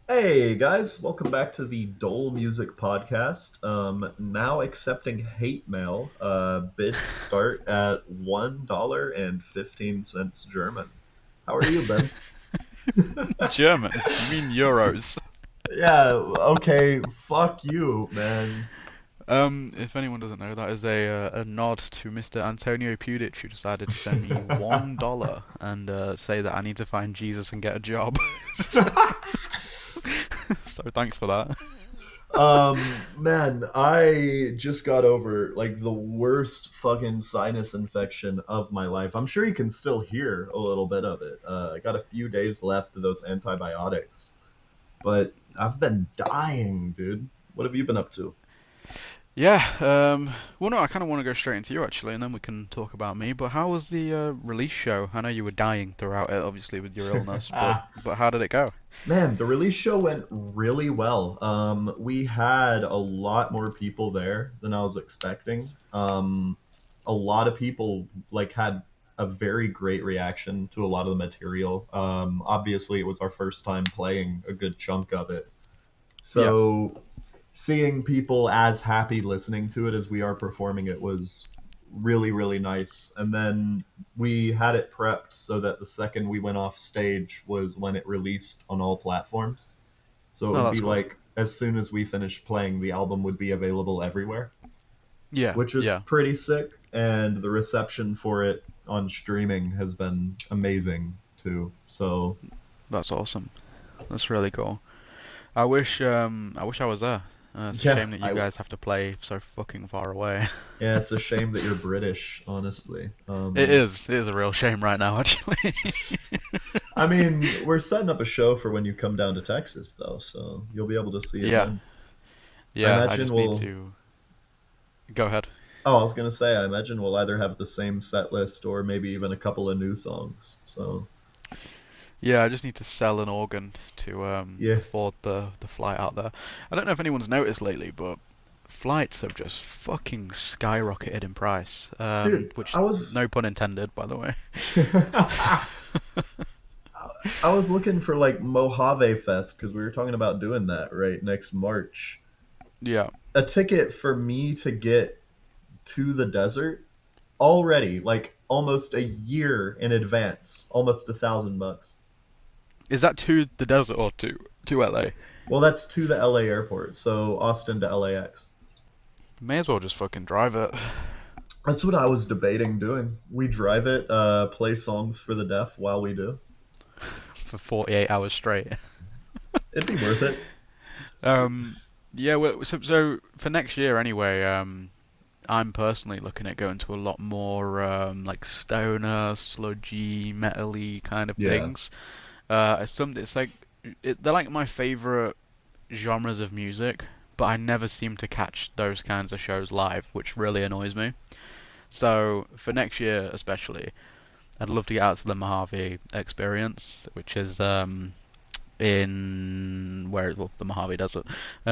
Hey guys, welcome back to the Dole Music Podcast. Now accepting hate mail. Bids start at $1.15 German. How are you, Ben? German? You mean euros? Yeah, okay, fuck you, man. If anyone doesn't know, that is a nod to Mr. Antonio Pudic, who decided to send me $1 and say that I need to find Jesus and get a job. So thanks for that. Man, I just got over like the worst fucking sinus infection of my life. I'm sure you can still hear a little bit of it. I got a few days left of those antibiotics, but I've been dying, dude. What have you been up to? Yeah, well, no, I kind of want to go straight into you actually, and then we can talk about me. But how was the release show? I know you were dying throughout it, obviously with your illness, but Ah, but how did it go? man, the release show went really well. We had a lot more people there than I was expecting. A lot of people like had a very great reaction to a lot of the material. Obviously, it was our first time playing a good chunk of it, Yeah, so seeing people as happy listening to it as we are performing it was really really nice. And then we had it prepped so that the second we went off stage was when it released on all platforms, so it oh, would be that's cool. like as soon as we finished playing the album would be available everywhere, Yeah, which was yeah, pretty sick. And the reception for it on streaming has been amazing too, so that's awesome. That's really cool. I wish I was there. It's a yeah, shame that you I guys have to play so fucking far away. yeah, it's a shame that you're British, honestly. It is a real shame right now, actually. I mean, we're setting up a show for when you come down to Texas, though, so you'll be able to see it Yeah, then. I yeah. I imagine just need we'll. to go ahead. Oh, I was gonna say, I imagine we'll either have the same set list or maybe even a couple of new songs. So Yeah, I just need to sell an organ to yeah, afford the flight out there. I don't know if anyone's noticed lately, but flights have just fucking skyrocketed in price. dude, Which I no was. pun intended, by the way. I was looking for like Mojave Fest because we were talking about doing that right next March. Yeah. A ticket for me to get to the desert already, like almost a year in advance, almost $1,000. Is that to the desert or to LA? Well, that's to the LA airport, so Austin to LAX. May as well just fucking drive it. That's what I was debating doing. We drive it, play songs for the deaf while we do. For 48 hours straight. It'd be worth it. Um, yeah, well, so for next year anyway, I'm personally looking at going to a lot more like stoner, sludgy, metally kind of Yeah. things. It's like they're like my favorite genres of music, but I never seem to catch those kinds of shows live, which really annoys me. So for next year especially, I'd love to get out to the Mojave experience, which is in well the Mojave Desert. It's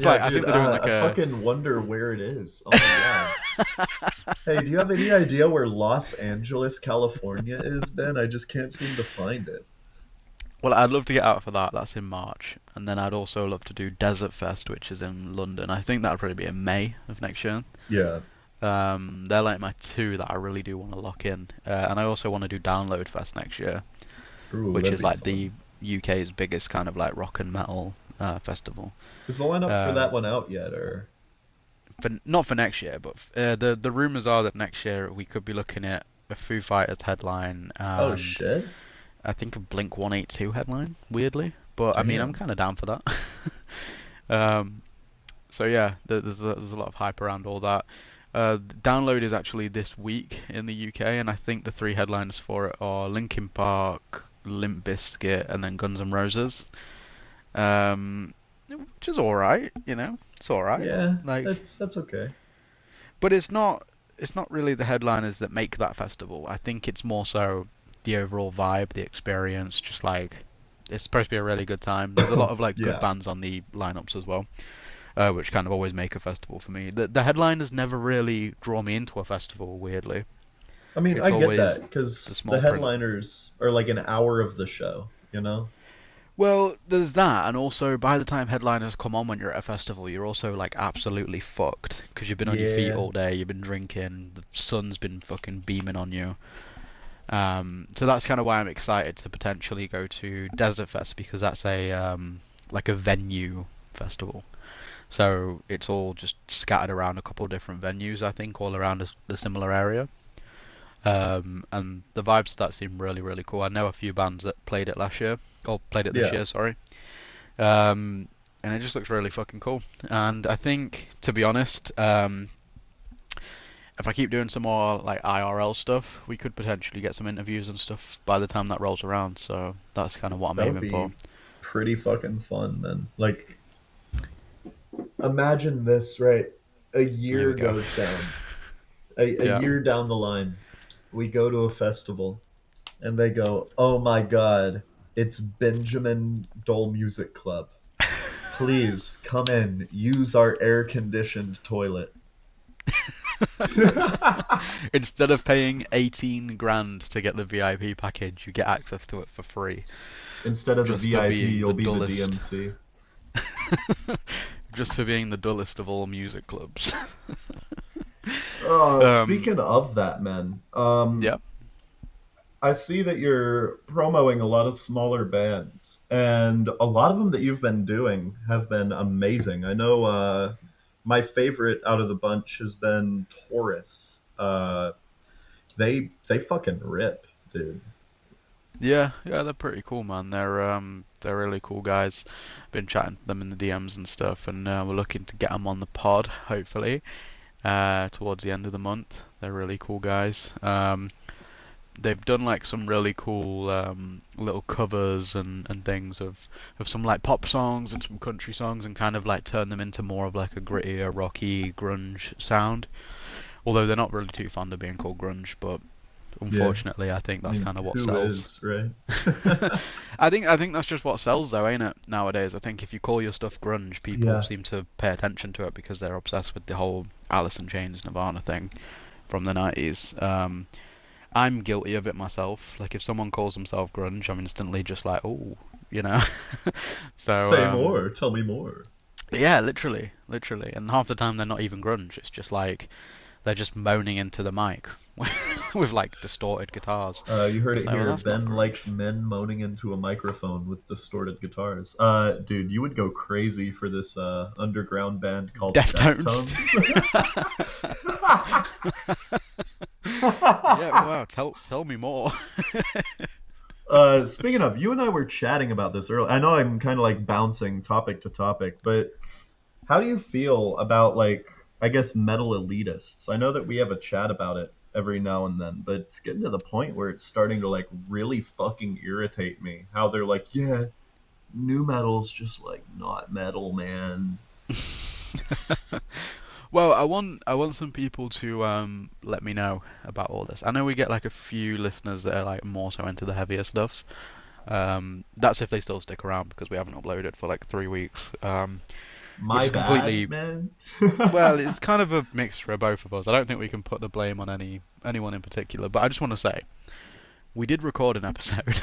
Yeah, like I dude, think they're doing like I a fucking wonder where it is. Oh my god. Hey, do you have any idea where Los Angeles, California is, Ben? I just can't seem to find it. well, I'd love to get out for that. That's in March, and then I'd also love to do Desert Fest, which is in London. I think that'd probably be in May of next year. Yeah. They're like my two that I really do want to lock in, and I also want to do Download Fest next year, Ooh, which that'd is be like fun. the UK's biggest kind of like rock and metal festival. Is the lineup for that Um, one out yet, or? for not for next year, but the rumors are that next year we could be looking at a Foo Fighters headline Oh and shit. I think a Blink 182 headline. Weirdly, but I mean I'm Damn. kind of down for that. um, so yeah, there's a lot of hype around all that. Download is actually this week in the UK, and I think the three headliners for it are Linkin Park, Limp Bizkit, and then Guns N' Roses. Which is all right, it's all right. Yeah, Like, that's okay. but it's not really the headliners that make that festival. I think it's more so the overall vibe, the experience, just like it's supposed to be a really good time. There's a lot of like good Yeah. bands on the lineups as well, which kind of always make a festival for me. The headliners never really draw me into a festival, weirdly. I mean, I It's get always that the because the small print. headliners are like an hour of the show, you know? Well, there's that, and also by the time headliners come on when you're at a festival, you're also like absolutely fucked because you've been on your feet Yeah, all day, you've been drinking, the sun's been fucking beaming on you. So that's kind of why I'm excited to potentially go to Desert Fest because that's a like a venue festival. So it's all just scattered around a couple of different venues, I think, all around the similar area. And the vibes to that seem really, really cool. I know a few bands that played it last year, or played it this yeah, year, sorry. And it just looks really fucking cool. And I think, to be honest, if I keep doing some more like IRL stuff, we could potentially get some interviews and stuff by the time that rolls around. So that's kind of what I'm that would aiming for. be pretty fucking fun, man. Like, imagine this, right? A Here we year go. goes down, a Yeah. year down the line, we go to a festival, and they go, "Oh my god, it's Benjamin Dole Music Club. Please come in, use our air conditioned toilet." Instead of paying 18 grand to get the VIP package, you get access to it for free, Instead of the just for VIP, being you'll the be the dullest, DMC. just for being the dullest of all music clubs. um, Speaking of that, man, yeah, I see that you're promoting a lot of smaller bands, and a lot of them that you've been doing have been amazing. I know my favorite out of the bunch has been Taurus. They fucking rip, dude. yeah, they're pretty cool, man. They're really cool guys. Been chatting to them in the DMs and stuff, and we're looking to get them on the pod, hopefully, towards the end of the month. They're really cool guys. They've done like some really cool little covers and things of some like pop songs and some country songs and kind of like turn them into more of like a grittier, rocky grunge sound. Although they're not really too fond of being called grunge, but Yeah, unfortunately, I think I that's mean, kind of what who sells. is, right? I think that's just what sells though, ain't it? Nowadays, I think if you call your stuff grunge, people Yeah, seem to pay attention to it because they're obsessed with the whole Alice in Chains Nirvana thing from the 90s. I'm guilty of it myself. Like if someone calls themselves grunge, I'm instantly just like, oh, you know. So say more. Tell me more. yeah, literally, and half the time they're not even grunge. It's just like they're just moaning into the mic with like distorted guitars. You heard It's it like, well, here. that's not Ben grunge. likes men moaning into a microphone with distorted guitars. Dude, you would go crazy for this underground band called Deftones. Deftones. Yeah, wow. Tell me more. Speaking of, you and I were chatting about this earlier. I know I'm kind of like bouncing topic to topic, but how do you feel about like I guess metal elitists? I know that we have a chat about it every now and then, but it's getting to the point where it's starting to like really fucking irritate me. How they're like, yeah, new metal's just like not metal, man. Well, I want some people to let me know about all this. I know we get like a few listeners that are like more so into the heavier stuff. That's if they still stick around because we haven't uploaded for like 3 weeks. Which My is bad, completely man. well, it's kind of a mixture of both of us. I don't think we can put the blame on anyone in particular, but I just want to say we did record an episode,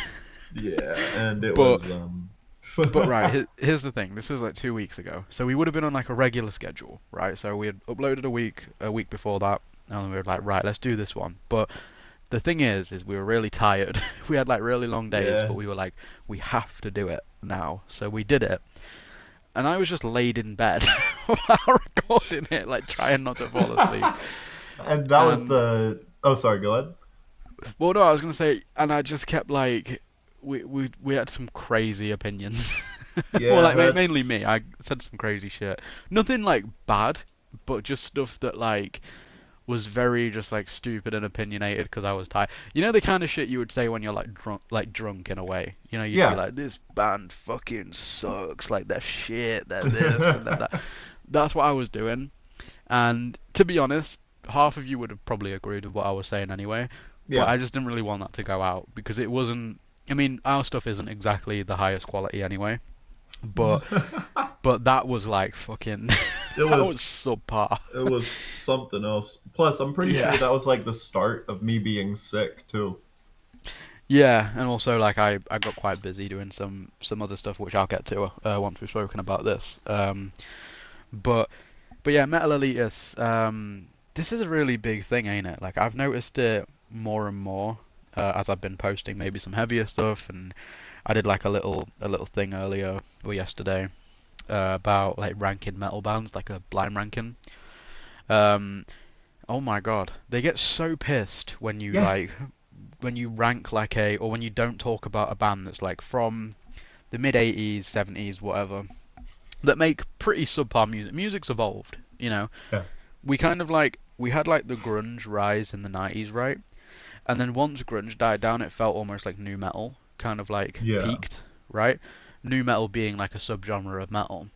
Yeah, and it but was right, here's the thing. This was like 2 weeks ago, so we would have been on like a regular schedule, right? So we had uploaded a week before that, and we were like, right, let's do this one. But the thing is we were really tired. We had like really long days, but yeah. we were like, we have to do it now. So we did it, and I was just laid in bed while recording it, like trying not to fall asleep. And that was And the oh sorry, go ahead. well, no, I was gonna say, and I just kept like, we had some crazy opinions. Well, Yeah, like mainly that's me. I said some crazy shit. Nothing like bad, but just stuff that like was very just like stupid and opinionated because I was tired. You know the kind of shit you would say when you're like drunk in a way. You know, you'd be yeah. like, this band fucking sucks. Like they're shit. They're this and they're that. That's what I was doing. And to be honest, half of you would have probably agreed with what I was saying anyway. But Yeah. I just didn't really want that to go out because it wasn't. I mean, our stuff isn't exactly the highest quality anyway. But that was like fucking. it That was was subpar. it was something else. Plus, I'm pretty sure Yeah. that was like the start of me being sick too. Yeah, and also like I got quite busy doing some other stuff which I'll get to once we've spoken about this. But but yeah, Metal Elitists. This is a really big thing, ain't it? Like I've noticed it more and more as I've been posting maybe some heavier stuff, and I did like a little thing earlier or yesterday about like ranking metal bands, like a blind ranking. Um, oh my God, they get so pissed when you Yeah, like when you rank like a or when you don't talk about a band that's like from the mid 80s, 70s, whatever, that make pretty subpar music. Music's evolved, you know. yeah, We kind of like we had like the grunge rise in the 90s, right? And then once grunge died down, it felt almost like new metal kind of like yeah, peaked, right? New metal being like a subgenre of metal.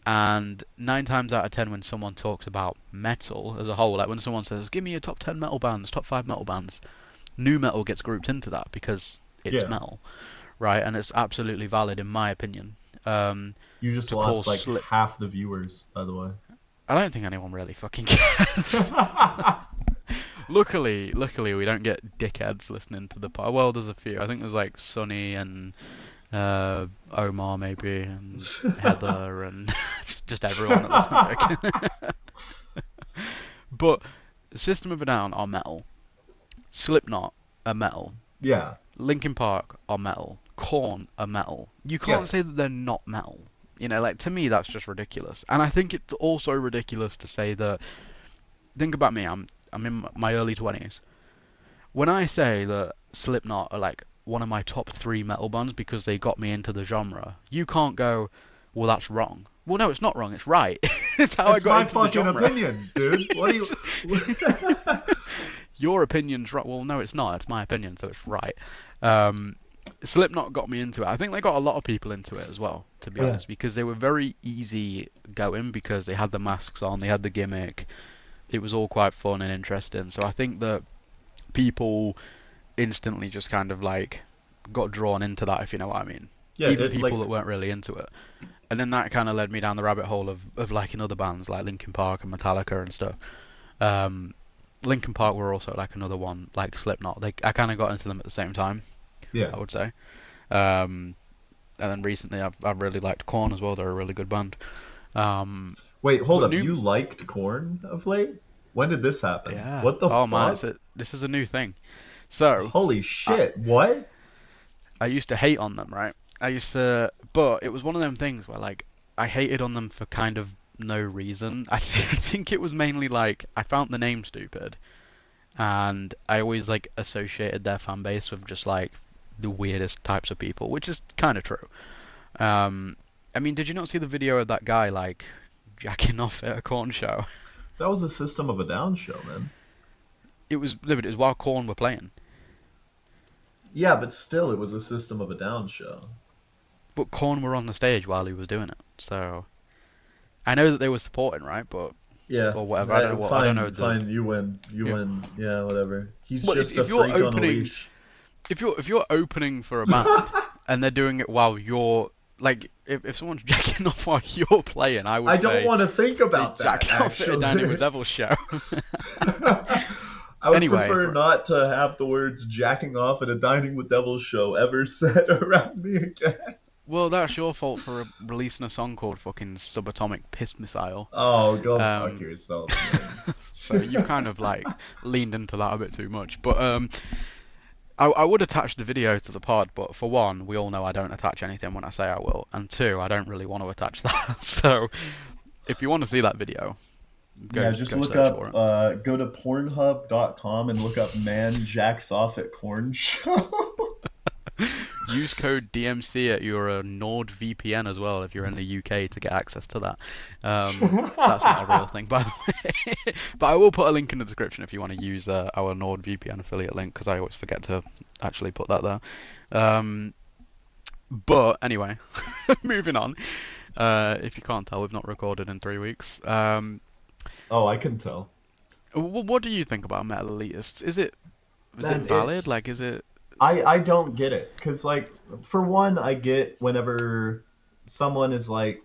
And 9 times out of 10, when someone talks about metal as a whole, like when someone says, "Give me your top 10 metal bands, top 5 metal bands," new metal gets grouped into that because it's yeah. metal, right? And it's absolutely valid in my opinion. Um, You just to call lost like Slip, half the viewers, by the way. I don't think anyone really fucking cares. Luckily, we don't get dickheads listening to the pod. Well, there's a few. I think there's like Sonny and Omar maybe, and Heather, and just everyone at this point. But System of a Down are metal. Slipknot are metal. Yeah, Linkin Park are metal. Korn are metal. You yeah. can't say that they're not metal. You know, like to me, that's just ridiculous. And I think it's also ridiculous to say that. Think about me. I'm in my early 20s. When I say that Slipknot are like one of my top three metal bands because they got me into the genre, you can't go, well, that's wrong. Well, no, it's not wrong. It's right. It's how I It's got my into the fucking genre. opinion, dude. What do you? Your opinion's right. Well, no, it's not. It's my opinion, so it's right. Um, Slipknot got me into it. I think they got a lot of people into it as well, to be Yeah, honest, because they were very easy going because they had the masks on, they had the gimmick. It was all quite fun and interesting. So I think that people instantly just kind of like got drawn into that, if you know what I mean. yeah. Even It people that like weren't really into it. And then that kind of led me down the rabbit hole of liking other bands like Linkin Park and Metallica and stuff. Um, Linkin Park were also like another one, like Slipknot. I kind of got into them at the same time, yeah. I would say. Um, and then recently, I've really liked Korn as well. They're a really good band. Um, Wait, hold but up. new, You liked Corn of late? When did this happen? yeah. What the Oh man, fuck? this is a new thing. So Holy I, shit! What? I used to hate on them, right? I used to, but it was one of them things where like I hated on them for kind of no reason. I think it was mainly like I found the name stupid, and I always like associated their fan base with just like the weirdest types of people, which is kind of true. Um, I mean, did you not see the video of that guy like jacking off at a corn show? That was a System of a Down show, man. It was while Corn were playing, Yeah, but still, it was a System of a Down show. but Corn were on the stage while he was doing it. So I know that they were supporting, right? But Yeah, or whatever. I don't know what. I don't know fine, the. fine. You win. You Yeah. win. Yeah, whatever. He's Well, just a if you're freak on a opening, leash. if you're opening for a band and they're doing it while you're like, if someone's jacking off while you're playing, I would I don't say want to think they about that, jacked off at a Dining with actually. Devil show. I would Anyway, prefer not to have the words jacking off at a Dining with Devils show ever said around me again. well, that's your fault for releasing a song called fucking Subatomic Piss Missile. Oh, go fuck Um, yourself, man. so you've kind of like leaned into that a bit too much. But I would attach the video to the pod, but for one, we all know I don't attach anything when I say I will, and two, I don't really want to attach that. So if you want to see that video, Yeah, just go look search up, for it. go to pornhub.com and look up man jacks off at corn show. Use code DMC at your NordVPN as well if you're in the UK to get access to that. That's not a real thing, by the way. But I will put a link in the description if you want to use our NordVPN affiliate link because I always forget to actually put that there. Um, but anyway, moving on. If you can't tell, we've not recorded in 3 weeks. Oh, I can tell. What do you think about Metal Elitists? Is it Man, valid? it's Like, is it? I don't get it because like for one, I get whenever someone is like,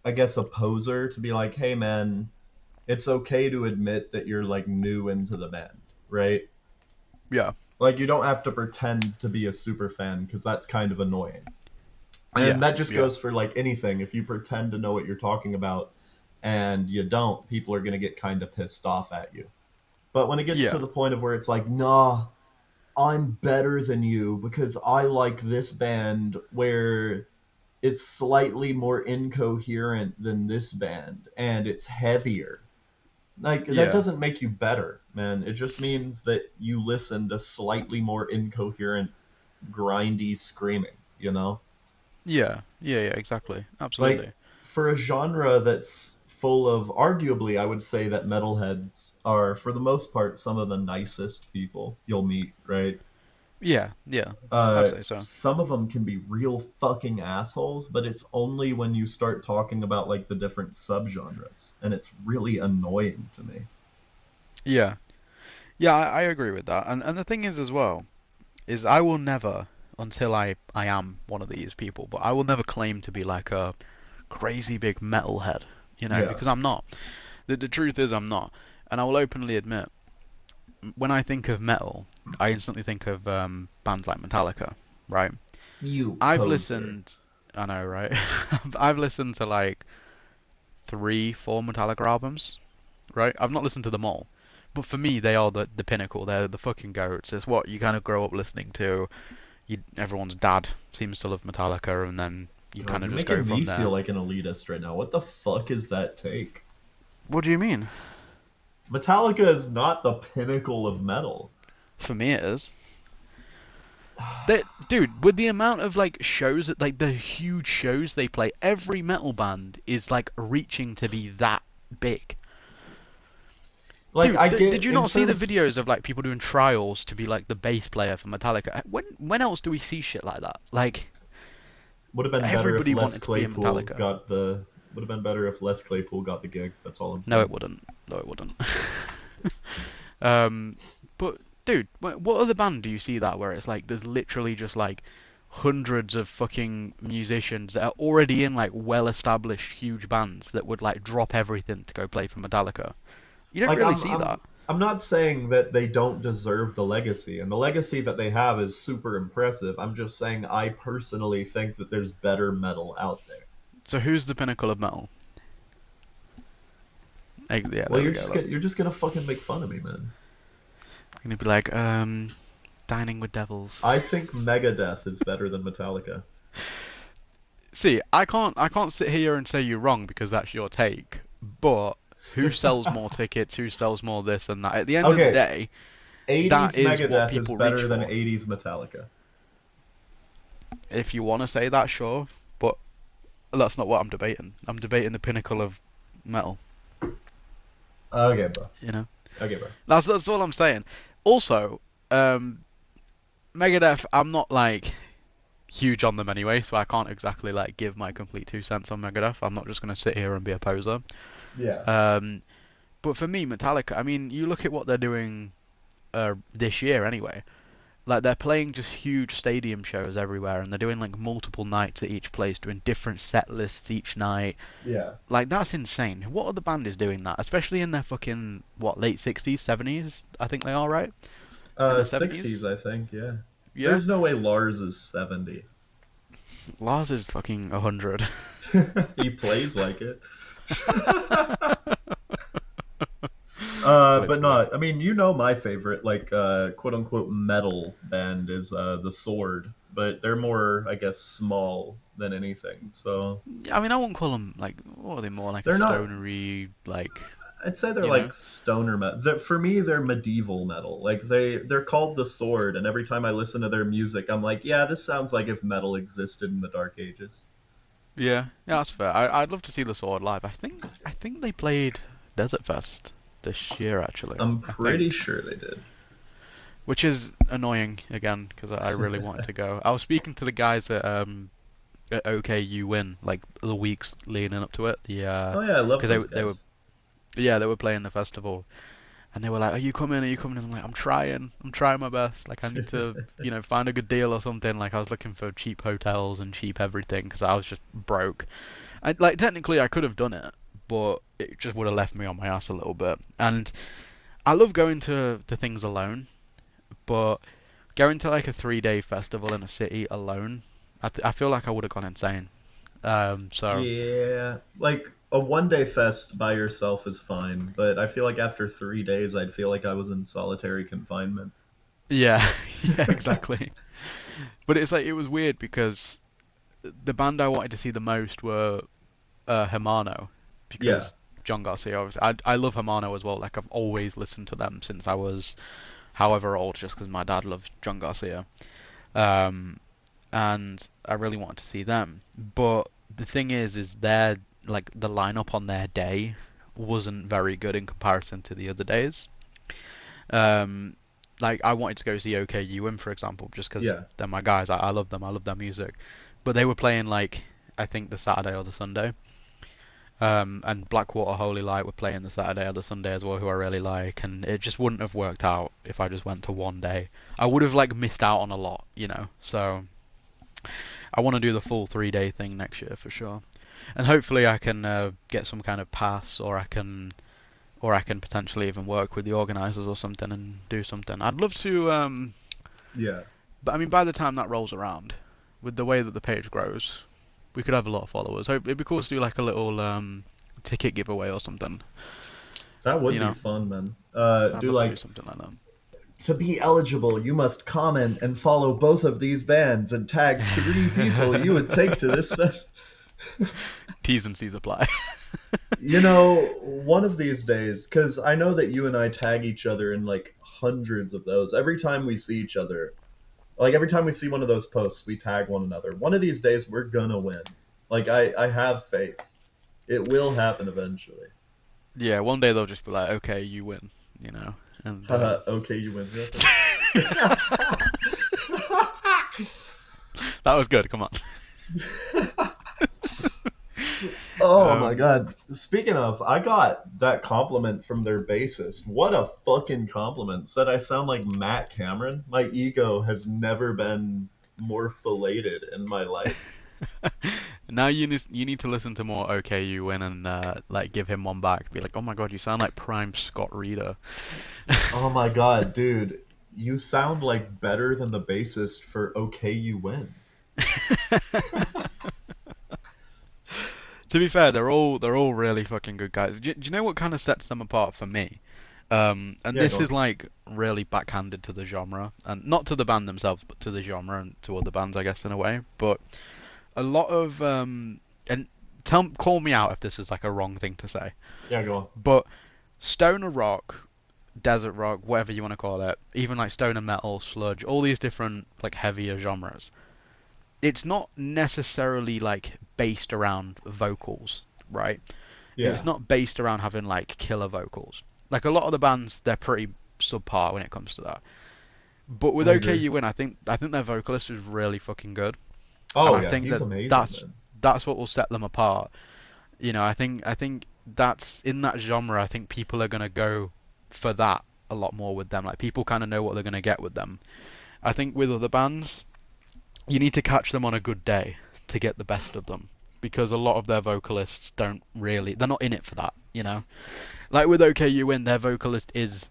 I guess a poser to be like, hey man, it's okay to admit that you're like new into the band, right? Yeah. Like you don't have to pretend to be a super fan because that's kind of annoying. And Yeah, that just yeah, goes for like anything. If you pretend to know what you're talking about and you don't, people are going to get kind of pissed off at you. But when it gets to yeah, the point of where it's like, nah, I'm better than you because I like this band where it's slightly more incoherent than this band and it's heavier. Like that yeah, doesn't make you better, man. It just means that you listen to slightly more incoherent, grindy screaming, you know? yeah, yeah, yeah, exactly, Like absolutely. for a genre that's full of arguably I would say that metalheads are for the most part some of the nicest people you'll meet, right? Yeah, yeah, I'd say so. Some of them can be real fucking assholes, but it's only when you start talking about like the different subgenres, and it's really annoying to me. Yeah, yeah, I agree with that. And the thing is as well, is I will never, until I am one of these people, but I will never claim to be like a crazy big metalhead, Yeah, because I'm not. The truth is I'm not. And I will openly admit, when I think of metal, I instantly think of bands like Metallica, right? you I've poser. listened, I know, right? I've listened to like three, four Metallica albums, right? I've not listened to them all. But for me, they are the pinnacle. They're the fucking goats. It's what you kind of grow up listening to. Everyone's dad seems to love Metallica, and then you God, kind of you're just go making me from feel there. like an elitist right now. What the fuck is that take? What do you mean? Metallica is not the pinnacle of metal. For me, it is. Dude, with the amount of like shows that like the huge shows they play, every metal band is like reaching to be that big. Like Dude, I did get you in not see the terms videos of like people doing trials to be like the bass player for Metallica? When else do we see shit like that? Like would have been better if everybody Les wanted to be in Claypool Metallica. got the would have been better if Les Claypool got the gig. That's all I'm No, it saying. wouldn't. No, it wouldn't. um, but dude, what other band do you see that where it's like there's literally just like hundreds of fucking musicians that are already in like well-established huge bands that would like drop everything to go play for Metallica? You don't Like really see that. I'm not saying that they don't deserve the legacy, and the legacy that they have is super impressive. I'm just saying I personally think that there's better metal out there. So who's the pinnacle of metal? Yeah, Well, there we go. Look. you're just gonna fucking make fun of me, man. I'm gonna be like, Dining with Devils. I think Megadeth is better than Metallica. See, I can't sit here and say you're wrong because that's your take. But who sells more tickets? Who sells more this and that? At the end of the Okay, day, that 80s is what Megadeth is people reach better than for. 80s Metallica. If you want to say that, sure. But that's not what I'm debating. I'm debating the pinnacle of metal. Okay, bro. You know, Okay, bro. that's all I'm saying. Also, um, Megadeth, I'm not like huge on them anyway, so I can't exactly like give my complete 2 cents on Megadeth. I'm not just gonna sit here and be a poser. Yeah. Um, but for me, Metallica, I mean, you look at what they're doing this year anyway. Like they're playing just huge stadium shows everywhere, and they're doing like multiple nights at each place, doing different set lists each night. Yeah. Like that's insane. What other band is doing that? Especially in their fucking what late 60s, 70s? I think they are right in the 60s, 70s. I think, yeah. Yeah, There's no way Lars is 70. Lars is fucking 100. He plays like it. But Literally. no, I mean, you know my favorite, like, quote unquote metal band is The Sword, but they're more, I guess, small than anything. So I mean, I wouldn't call them like what are they more like a they're not, stonery like I'd say they're you know? like stoner metal. For me, they're medieval metal. Like they're called The Sword, and every time I listen to their music, I'm like, yeah, this sounds like if metal existed in the Dark Ages. Yeah, yeah, that's fair. I'd love to see the Sword live. I think they played Desert Fest this year actually. I'm I pretty think, sure they did. which is annoying again because I really wanted to go. I was speaking to the guys at OK You Win like the weeks leading up to it. The Oh yeah, I love because those they were guys. yeah they were playing the festival and they were like, "Are you coming? Are you coming?" And I'm like, I'm trying my best. Like I need to find a good deal or something. Like I was looking for cheap hotels and cheap everything because I was just broke. Like technically I could have done it, but it just would have left me on my ass a little bit. And I love going to things alone, but Going to like a 3 day festival in a city alone, I feel like I would have gone insane. So Yeah, like a 1 day fest by yourself is fine, but I feel like after 3 days, I'd feel like I was in solitary confinement. yeah, yeah, exactly. But it's like it was weird because the band I wanted to see the most were Hermano, Yeah, because John Garcia. Obviously, I love Hermano as well. Like I've always listened to them since I was however old, just because my dad loved John Garcia. Um, and I really wanted to see them. But the thing is their like the lineup on their day wasn't very good in comparison to the other days. Um, like I wanted to go see OKUM for example, just because yeah. they're my guys. I love them. I love their music. But they were playing like I think the Saturday or the Sunday. And Blackwater Holy Light were playing the Saturday or the Sunday as well, who I really like, and it just wouldn't have worked out if I just went to one day. I would have like missed out on a lot, you know. So I want to do the full 3 day thing next year for sure, and hopefully I can get some kind of pass, or I can potentially even work with the organisers or something and do something. I'd love to, Yeah. but I mean by the time that rolls around, with the way that the page grows, we could have a lot of followers. Hope it'd be cool to do like a little ticket giveaway or something. That would You be know, fun, man. I'd Do love to do like something like that. to be eligible, you must comment and follow both of these bands and tag 3 people you would take to this fest. T's and C's apply. One of these days, because I know that you and I tag each other in like hundreds of those. Every time we see each other, like every time we see one of those posts, we tag one another. One of these days, we're gonna win. Like I have faith. It will happen eventually. Yeah, one day they'll just be like, okay, you win, you know, and Haha, okay, you win reference. that was good. Come on. Oh my Um, god. Speaking of, I got that compliment from their bassist. What a fucking compliment. Said I sound like Matt Cameron. My ego has never been more filleted in my life. now you need to listen to more. Okay, you win, and like give him one back. Be like, oh my god, you sound like prime Scott Reeder. Oh my god, dude. You sound like better than the bassist for Okay You Win. To be fair, they're all really fucking good guys. Do you know what kind of sets them apart for me? And Yeah, this go is like really backhanded to the genre, and not to the band themselves, but to the genre and to other bands, I guess, in a way. But a lot of and call me out if this is like a wrong thing to say, Yeah, go on. but stoner rock, desert rock, whatever you want to call it, even like stoner metal, sludge, all these different like heavier genres, it's not necessarily like based around vocals, right? It's Yeah, not based around having like killer vocals. Like a lot of the bands, they're pretty subpar when it comes to that. But with I agree. OKUN, I think their vocalist is really fucking good, and Oh I yeah, think he's that amazing, that's man. that's what will set them apart. You know, I think that's in that genre. I think people are gonna go for that a lot more with them. Like people kind of know what they're gonna get with them. I think with other bands, you need to catch them on a good day to get the best of them, because a lot of their vocalists don't really, they're not in it for that, you know? Like with OKUN, their vocalist is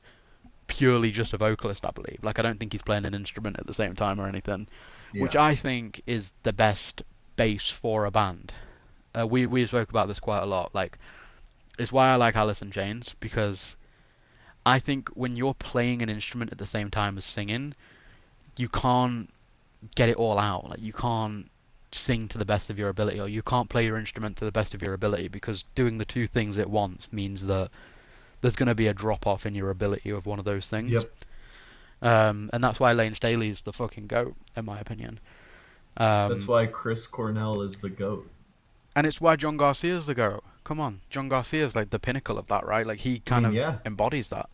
purely just a vocalist, I believe. Like I don't think he's playing an instrument at the same time or anything, which Yeah. I think is the best base for a band. We spoke about this quite a lot. Like it's why I like Alice in Chains, because I think when you're playing an instrument at the same time as singing, you can't get it all out. Like you can't sing to the best of your ability, or you can't play your instrument to the best of your ability, because doing the two things at once means that there's going to be a drop off in your ability of one of those things. Yep. And that's why Lane Staley's the fucking goat, in my opinion. That's Um, why Chris Cornell is the GOAT. and it's why John Garcia's the goat. Come on, John Garcia's like the pinnacle of that, right? Like he I kind mean, of yeah. embodies that.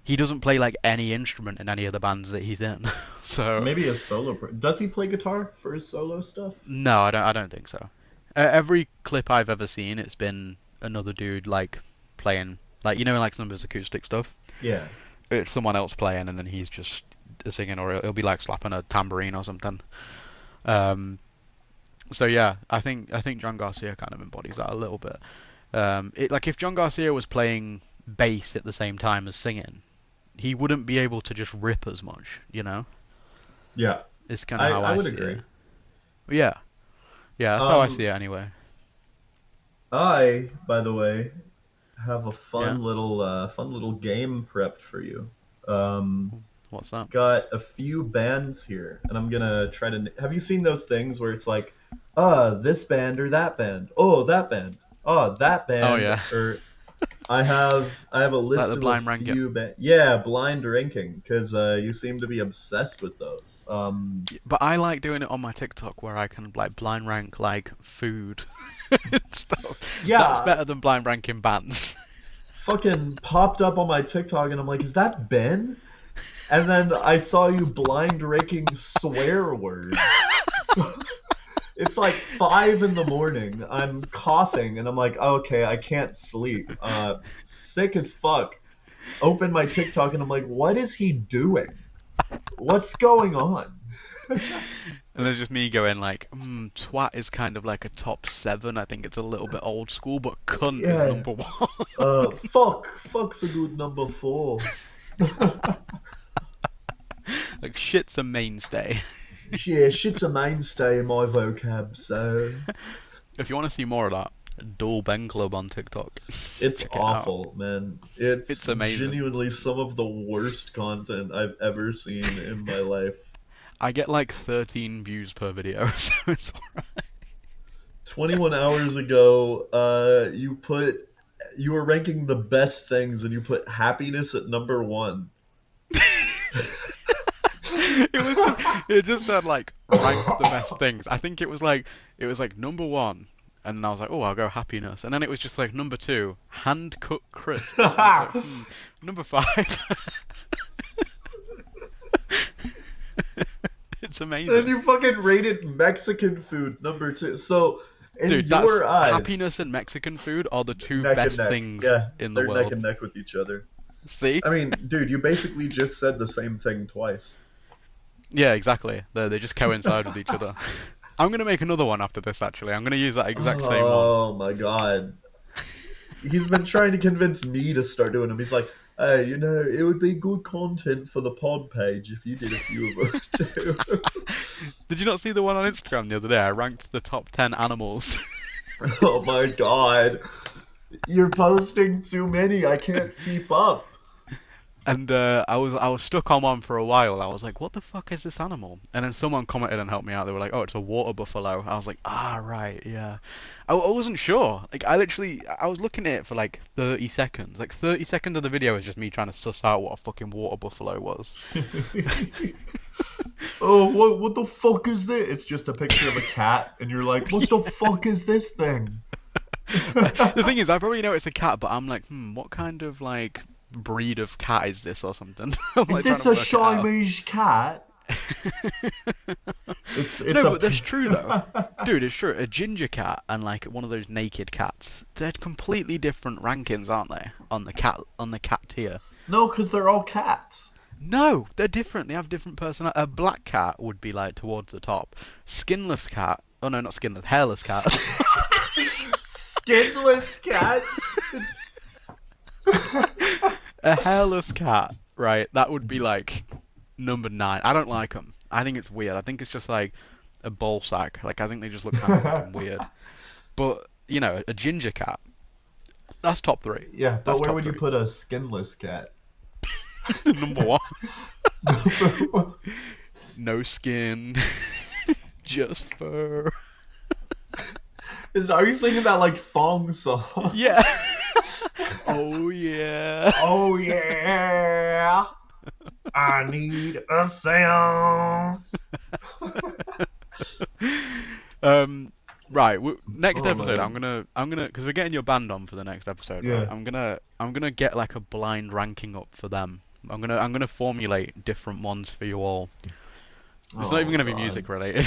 He doesn't play like any instrument in any of the bands that he's in. So Maybe a solo. Does he play guitar for his solo stuff? no, I don't think so. Every clip I've ever seen, it's been another dude like playing, like like some of his acoustic stuff. Yeah. It's someone else playing, and then he's just singing, or he'll be like slapping a tambourine or something. Um, so yeah, I think John Garcia kind of embodies that a little bit. Like if John Garcia was playing bass at the same time as singing, he wouldn't be able to just rip as much, you know. Yeah, Is kind of I how I I would see it. agree. Yeah, yeah, that's how I see Um, it anyway. I, by the way, have a Yeah. fun little game prepped for you. Um, What's that? got a few bands here, and I'm gonna try to. Have you seen those things where it's like, this band or that band? Oh, that band. Oh, that Oh band. yeah, Or I have a like the list of a blind ranking. few yeah, blind ranking because you seem to be obsessed with those. But I like doing it on my TikTok where I can like blind rank like food and stuff. That's Yeah, better than blind ranking bands. fucking popped up on my TikTok, and I'm like, is that Ben? And then I saw you blind ranking swear words. So it's like 5 in the morning. I'm coughing, and I'm like, okay, I can't sleep. Sick as fuck. Open my TikTok, and I'm like, what is he doing? What's going on? And there's just me going like, twat is kind of like a top seven. I think it's a little bit old school, but cunt is Yeah. number one. Fuck's a good number 4. Like shit's a mainstay. Yeah, shit's a mainstay in my vocab, so If you want to see more of that, Dual Ben Club on TikTok. it's Check it out. awful, man. It's It's amazing. genuinely some of the worst content I've ever seen in my life. I get like 13 views per video, so it's 21 hours ago, you were ranking the best things and you put happiness at number 1. it just said like rank the best things. I think it was like number one, and I was like, oh, I'll go happiness, and then it was just like number two, hand cut crisps, and I was like, number five. It's And amazing, you fucking rated Mexican food number 2. So, in dude. That's your eyes, happiness and Mexican food are the two neck and best neck. things Yeah, in the they're neck world. and neck with each other. See? I mean, dude, you basically just said the same thing twice. Yeah, exactly. They just coincide with each other. I'm gonna make another one after this. Actually, I'm gonna use that exact same one. Oh my god. He's been trying to convince me to start doing them. He's like, hey, it would be good content for the pod page if you did a few of them too. Did you not see the one on Instagram the other day? I ranked the top 10 animals. Oh my god. You're posting too many. I can't keep up. And I was stuck on one for a while. I was like, "What the fuck is this animal?" And then someone commented and helped me out. They were like, "Oh, it's a water buffalo." I was like, "Ah, right, yeah." I wasn't sure. Like, I was looking at it for like 30 seconds. Like 30 seconds of the video is just me trying to suss out what a fucking water buffalo was. Oh, what the fuck is this? It's just a picture of a cat, and you're like, what the fuck is this thing? The thing is, I probably know it's a cat, but I'm like, what kind of like breed of cat is this or something? I'm Is like trying this to a work it out. Siamese cat? It's No, a but that's true though. Dude, it's true. A ginger cat and like one of those naked cats, they're completely different rankings, aren't they? On the cat tier. No, because they're all cats. No, they're different. They have different personality. A black cat would be like towards the top. Skinless cat. Oh no, not skinless. Hairless cat. Skinless cat. A hairless cat, right? That would be like number 9. I don't like them. I think it's weird. I think it's just like a ball sack. Like I think they just look kind of fucking weird. But a ginger cat. That's top 3. Yeah, but That's where top would you 3. put a skinless cat? Number 1. No skin, just fur. Are you singing that like thong song? Yeah. Oh yeah. Oh yeah, I need a seance. Um. Right. Next Oh episode, man, I'm gonna, because we're getting your band on for the next episode, right? yeah. I'm gonna get like a blind ranking up for them. I'm gonna formulate different ones for you all. It's not even Oh gonna be god. music related.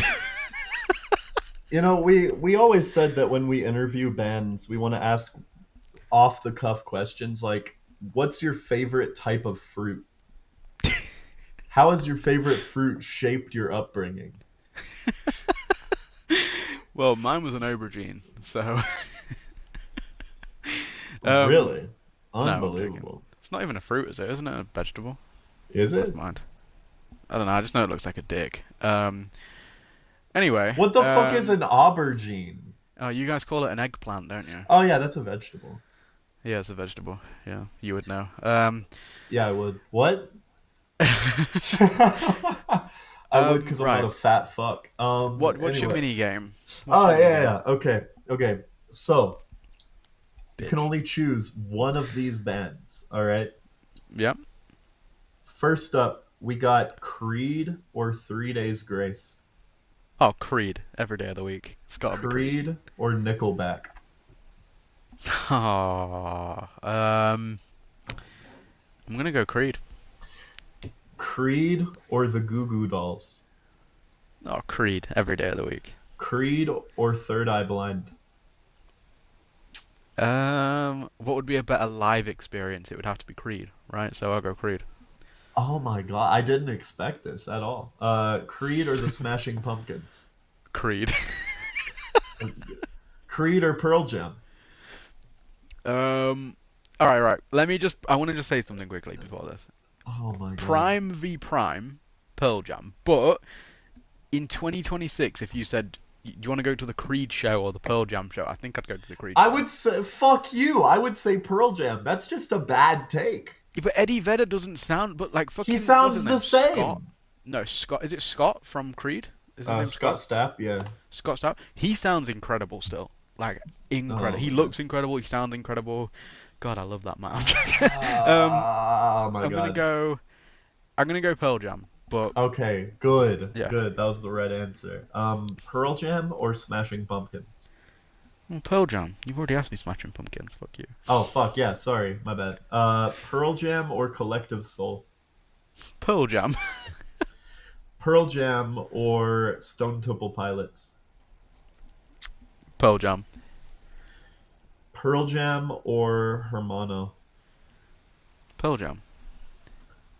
We always said that when we interview bands, we want to ask off the cuff questions like, "What's your favorite type of fruit? How has your favorite fruit shaped your upbringing?" Well, mine was an aubergine, so. um. Really? No, I'm joking. Unbelievable. It's not even a fruit, is it? Isn't it a vegetable? Is Never it? mind. I don't know. I just know it looks like a dick. Anyway, What the fuck is an aubergine? oh, you guys call it an eggplant, don't you? Oh yeah, that's a vegetable. Yeah, it's a vegetable. Yeah, you would know. Yeah, I would. What? I would because I'm not Right. a fat fuck. What's your Anyway. mini game? What's Oh your yeah, mini yeah, game, yeah. Okay, okay. So you can bitch? only choose one of these bands. All right. Yep. First up, we got Creed or 3 Days Grace. Oh, Creed. Every day of the week. It's gotta be Creed. Creed or Nickelback. Oh, I'm gonna go Creed. Creed or the Goo Goo Dolls. Oh, Creed. Every day of the week. Creed or Third Eye Blind. What would be a better live experience? It would have to be Creed, right? So I'll go Creed. Oh my god, I didn't expect this at all. Creed or the Smashing Pumpkins. Creed. Creed or Pearl Jam. Um, all right, right. I want to just say something quickly before this. Oh my god. Prime v Prime, Pearl Jam. But in 2026, if you said, do you want to go to the Creed show or the Pearl Jam show? I think I'd go to the Creed I show. would say fuck you. I would say Pearl Jam. That's just a bad take. Yeah, but Eddie Vedder doesn't sound, but like He fucking, what's his sounds the name? Scott? same. No, Scott. Is it Scott from Creed? Is his name Scott Scott? Stapp, yeah. Scott Stapp? He sounds incredible still. Like, incredible. Oh He my god. looks incredible. He sounds incredible. God, I love that man. Oh my I'm gonna god. go. I'm gonna go Pearl Jam, but Okay, good. yeah, Good. That was the right answer. Pearl Jam or Smashing Pumpkins? Pearl Jam. You've already asked me Smashing Pumpkins. Fuck you. Oh fuck, yeah, sorry, my bad. Pearl Jam or Collective Soul? Pearl Jam. Pearl Jam or Stone Temple Pilots? Pearl Jam. Pearl Jam or Hermano? Pearl Jam.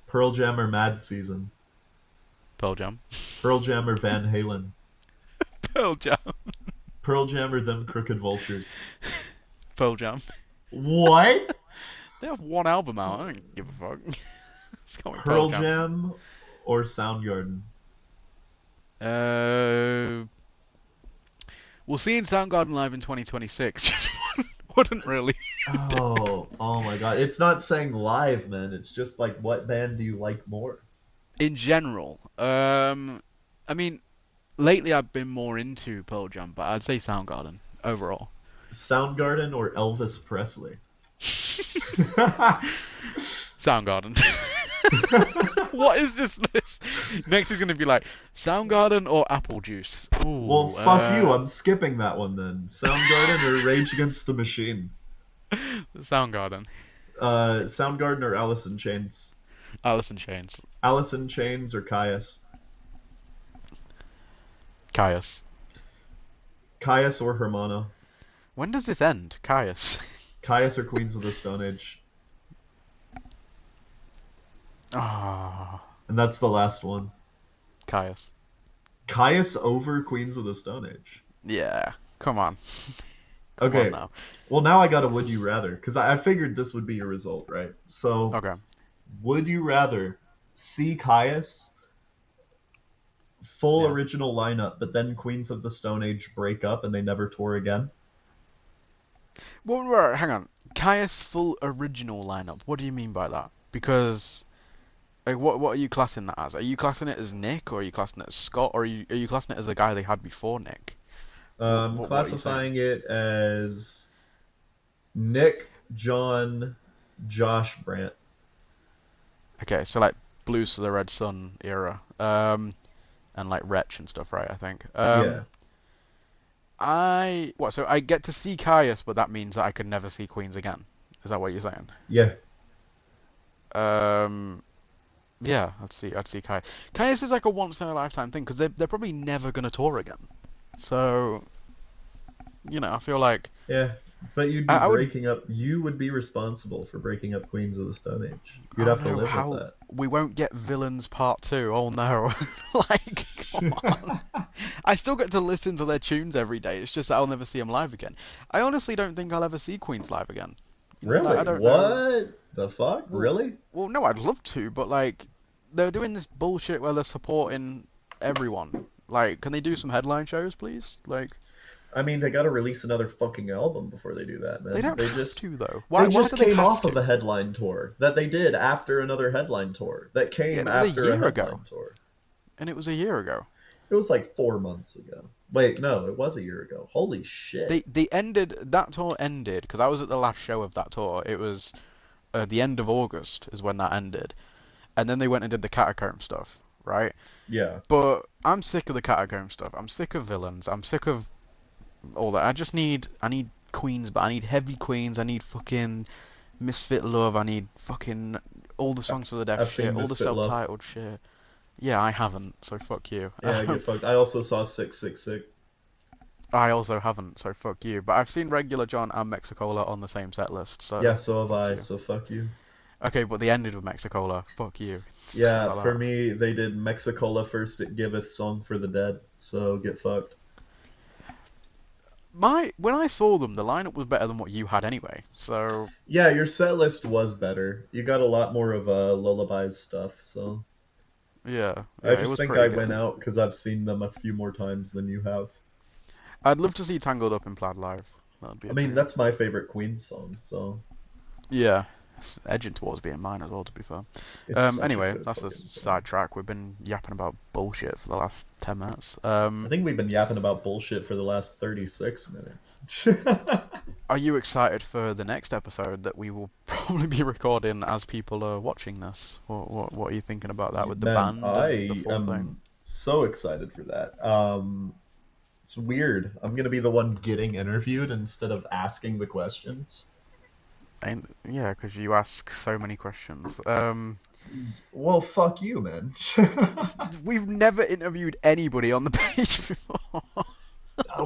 Pearl Jam or Mad Season? Pearl Jam. Pearl Jam or Van Halen? Pearl Jam. Pearl Jam or Them Crooked Vultures? Pearl Jam. What? They have one album out. I don't give a fuck. It's going Pearl Pearl Jam. Jam or Soundgarden? Uh, we'll see in Soundgarden live in 2026. Just wouldn't really do. Oh my god. It's not saying live, man. It's just like what band do you like more? In general, I mean, lately I've been more into Pearl Jam, but I'd say Soundgarden overall. Soundgarden or Elvis Presley? Soundgarden. What is this list? Next is going to be like Soundgarden or Apple Juice. Well, Ooh, fuck you. I'm skipping that one then. Soundgarden or Rage Against the Machine? Soundgarden. Soundgarden or Alice in Chains? Alice in Chains. Alice in Chains or Caius? Caius. Caius or Hermano? When does this end? Caius. Caius or Queens of the Stone Age? Ah, And that's the last one. Caius. Caius over Queens of the Stone Age. Yeah. Come on. Come on Okay. now. Well, now I got a would you rather because I figured this would be your result, right? So, Okay. would you rather see Caius full Yeah. original lineup, but then Queens of the Stone Age break up and they never tour again? Well, right, hang on. Caius full original lineup. What do you mean by that? Because like, what are you classing that as? Are you classing it as Nick, or are you classing it as Scott, or are you classing it as the guy they had before Nick? What are you saying? Classifying it as Nick, John, Josh Brandt. Okay, so like Blues for the Red Sun era, and like Wretch and stuff, right? I think. Yeah, So I get to see Caius, but that means that I could never see Queens again. Is that what you're saying? yeah. Um, yeah, I'd see Caius. Caius is like a once in a lifetime thing because they're probably never gonna tour again. So, I feel like Yeah, but you'd be I would. breaking up. You would be responsible for breaking up Queens of the Stone Age. You'd Oh have to no, live with how that. we won't get Villains Part 2. Oh no. Like, come on. I still get to listen to their tunes every day. It's just that I'll never see them live again. I honestly don't think I'll ever see Queens live again. Like, Really? I don't know. What the fuck? Well, Really? well, no, I'd love to, but like, they're doing this bullshit where they're supporting everyone. Like, can they do some headline shows, please? Like, I mean, they got to release another fucking album before they do that, they man. don't have to though. They Why just do they came have off of to? a headline tour that they did after another headline tour that Yeah, came and it was a after a year ago. headline tour. And it was a year ago. It was like 4 months ago. Wait, no, it was a year ago. Holy shit. They ended that tour ended because I was at the last show of that tour. It was the end of August is when that ended, and then they went and did the Catacomb stuff, right? Yeah. But I'm sick of the Catacomb stuff. I'm sick of villains. I'm sick of all that. I need Queens, but I need heavy Queens. I need fucking Misfit Love. I need fucking all the songs of the deaf I've shit, seen all the Misfit Love. self-titled shit. Yeah, I haven't, so fuck you. Yeah, get fucked. I also saw 666. I also haven't, so fuck you. But I've seen Regular John and Mexicola on the same set list, Yeah, so so have fuck I, you. so fuck you. Okay, but they ended with Mexicola. Fuck you. How Yeah, about for that? me, they did Mexicola first It Giveth Song for the Dead, so get fucked. When I saw them, the lineup was better than what you had anyway. So Yeah, your set list was better. You got a lot more of Lullabies stuff, so yeah, I yeah, it just was think pretty I good. went out because I've seen them a few more times than you have. I'd love to see Tangled Up in Plaid live. That'd be I a mean, dream. that's my favorite Queen song, so Yeah, it's edging towards being mine as well, to be fair. it's such a Anyway, good that's a fucking song. sidetrack. We've been yapping about bullshit for the last 10 minutes. I think we've been yapping about bullshit for the last 36 minutes. Are you excited for the next episode that we will probably be recording as people are watching this? What are you thinking about that with the Man, band and the I full thing? am so excited for that. It's weird. I'm gonna be the one getting interviewed instead of asking the questions. And yeah, because you ask so many questions. Well, fuck you, man. We've never interviewed anybody on the page before.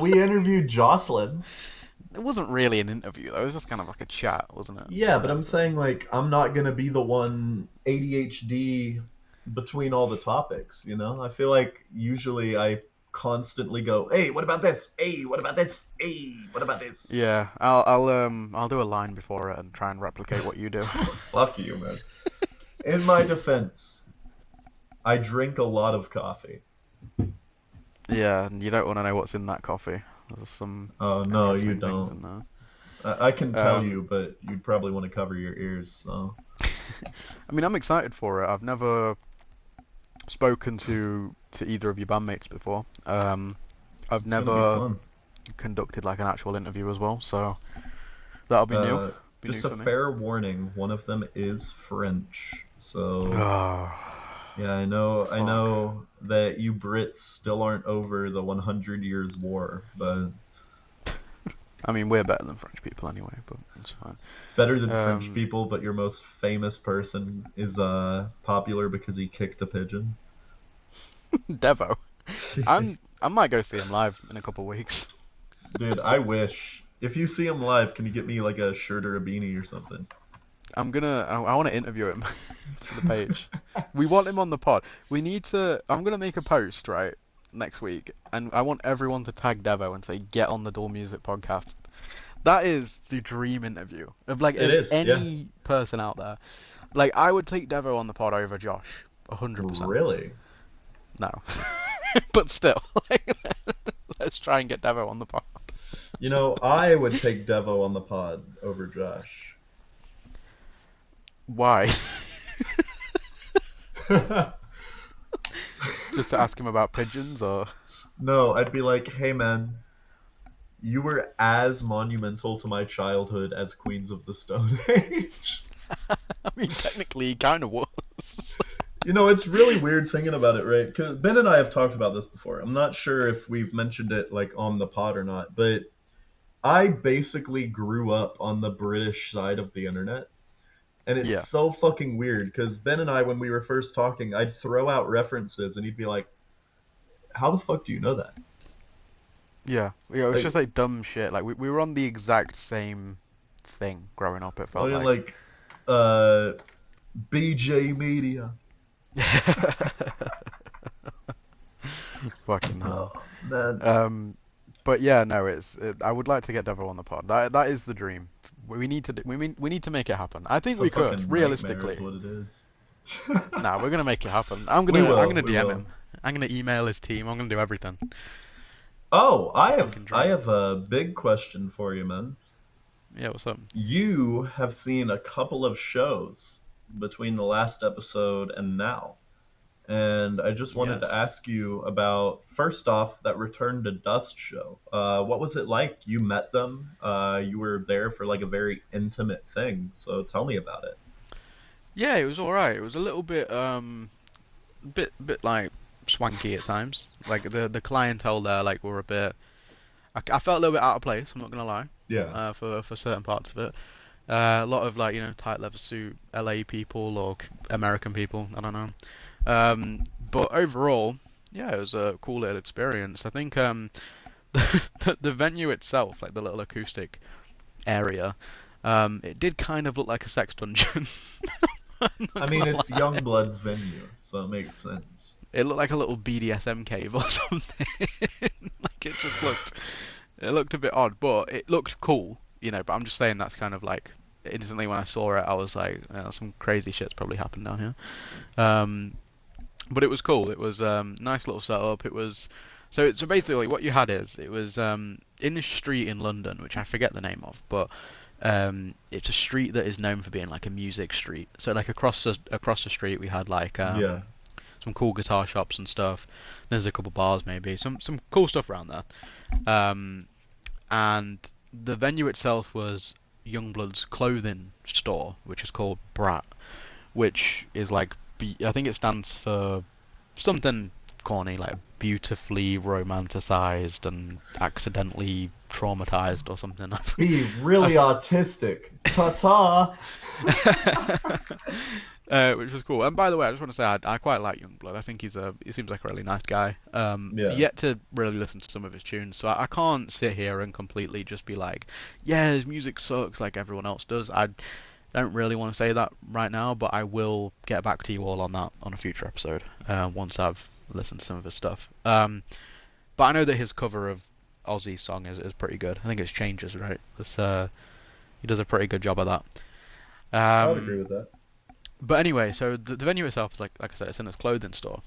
We interviewed Jocelyn. It wasn't really an interview though. It was just kind of like a chat, wasn't it? Yeah, but I'm saying like I'm not gonna be the one ADHD between all the topics. I feel like usually I constantly go, "Hey, what about this? Hey, what about this? Hey, what about this?" Yeah, I'll do a line before it and try and replicate what you do. Fuck you, man. In my defense, I drink a lot of coffee. Yeah, and you don't want to know what's in that coffee. There's some Oh no, you interesting things don't. in there. I can tell Um, you, but you'd probably want to cover your ears. So I mean, I'm excited for it. I've never spoken to either of your bandmates before. I've it's gonna be never fun. conducted like an actual interview as well, so that'll Uh, be new just a for me. fair warning: one of them is French. So Oh, yeah, I fuck. know that you Brits still aren't over the 100 Years' War, but I mean, we're better than French people anyway, but it's fine. better than French Um, people. But your most famous person is popular because he kicked a pigeon. Devo. I might go see him live in a couple of weeks. Dude, I wish. If you see him live, can you get me like a shirt or a beanie or something? I want to interview him for the page. We want him on the pod. We need to. I'm gonna make a post right next week, and I want everyone to tag Devo and say get on the Dual Music podcast. That is the dream interview of like It of is, yeah. any person out there. Like I would take Devo on the pod over Josh, 100%. Really? No, but still, like, let's try and get Devo on the pod. I would take Devo on the pod over Josh. Why? Just to ask him about pigeons, or No, I'd be like, hey man, you were as monumental to my childhood as Queens of the Stone Age. I mean, technically, he kind of was. It's really weird thinking about it, right? Because Ben and I have talked about this before. I'm not sure if we've mentioned it like on the pod or not, but I basically grew up on the British side of the internet. And it's Yeah, so fucking weird because Ben and I, when we were first talking, I'd throw out references and he'd be like, how the fuck do you know that? yeah. It was just Like, like dumb shit. Like we were on the exact same thing growing up. It I felt mean, like. like, uh, BJ Media. Fucking hell. Oh, man. Um, but yeah, no, I would like to get Devo on the pod. That is the dream. We need to make it happen. I think It's a we could, fucking nightmare, is realistically. what it is. Nah, we're gonna make it happen. We I'm will. gonna We DM will. him. I'm gonna email his team. I'm gonna do everything. Oh, Fucking I dream. have a big question for you, man. Yeah, what's up? You have seen a couple of shows between the last episode and now. And I just wanted to Yes. ask you about, first off, that Return to Dust show. What was it like? You met them. You were there for like a very intimate thing. So tell me about it. Yeah, it was all right. It was a little bit bit like swanky at times. Like the clientele there like were a bit. I felt a little bit out of place. I'm not gonna lie. Yeah. For certain parts of it. A lot of like tight leather suit LA people or American people. I don't know. But overall, yeah, it was a cool little experience. I think the venue itself, like the little acoustic area, it did kind of look like a sex dungeon. I'm I not mean, gonna it's lie. Youngblood's venue, so it makes sense. It looked like a little BDSM cave or something. Like it looked a bit odd, but it looked cool, But I'm just saying that's kind of like instantly when I saw it, I was like, some crazy shit's probably happened down here. Um, but it was cool. It was nice little setup. It was so basically what you had is it was in this street in London, which I forget the name of, but it's a street that is known for being like a music street. So like across the street we had like Yeah. some cool guitar shops and stuff. There's a couple bars maybe, some cool stuff around there. Um, and the venue itself was Youngblood's clothing store, which is called Brat, which is like I think it stands for something corny like beautifully romanticized and accidentally traumatized or something. Be really autistic. Ta ta. Which was cool. And by the way, I just want to say I quite like Youngblood. I think he seems like a really nice guy. Yeah. Yet to really listen to some of his tunes, so I can't sit here and completely just be like, yeah, his music sucks like everyone else does. I don't really want to say that right now, but I will get back to you all on that on a future episode once I've listened to some of his stuff. But I know that his cover of Ozzy's song is pretty good. I think it's Changes, right? He does a pretty good job of that. I would agree Um, with that. but anyway, so the venue itself is like I said, it's in this clothing store.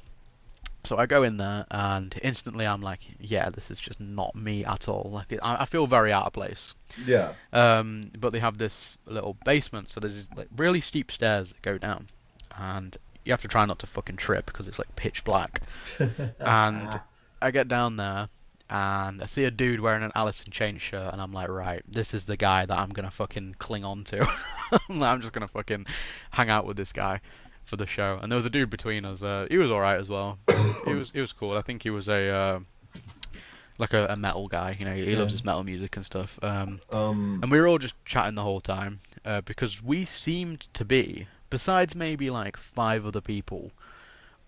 So I go in there and instantly I'm like, yeah, this is just not me at all. Like I feel very out of place. Yeah. But they have this little basement, so there's these, like really steep stairs that go down, and you have to try not to fucking trip because it's like pitch black. And I get down there and I see a dude wearing an Alice in Chains shirt, and I'm like, right, this is the guy that I'm gonna fucking cling on to. I'm just gonna fucking hang out with this guy for the show. And there was a dude between us. He was alright as well. He was cool. I think he was like a metal guy. He Yeah. loves his metal music and stuff. Um, And we were all just chatting the whole time because we seemed to be, besides maybe like five other people,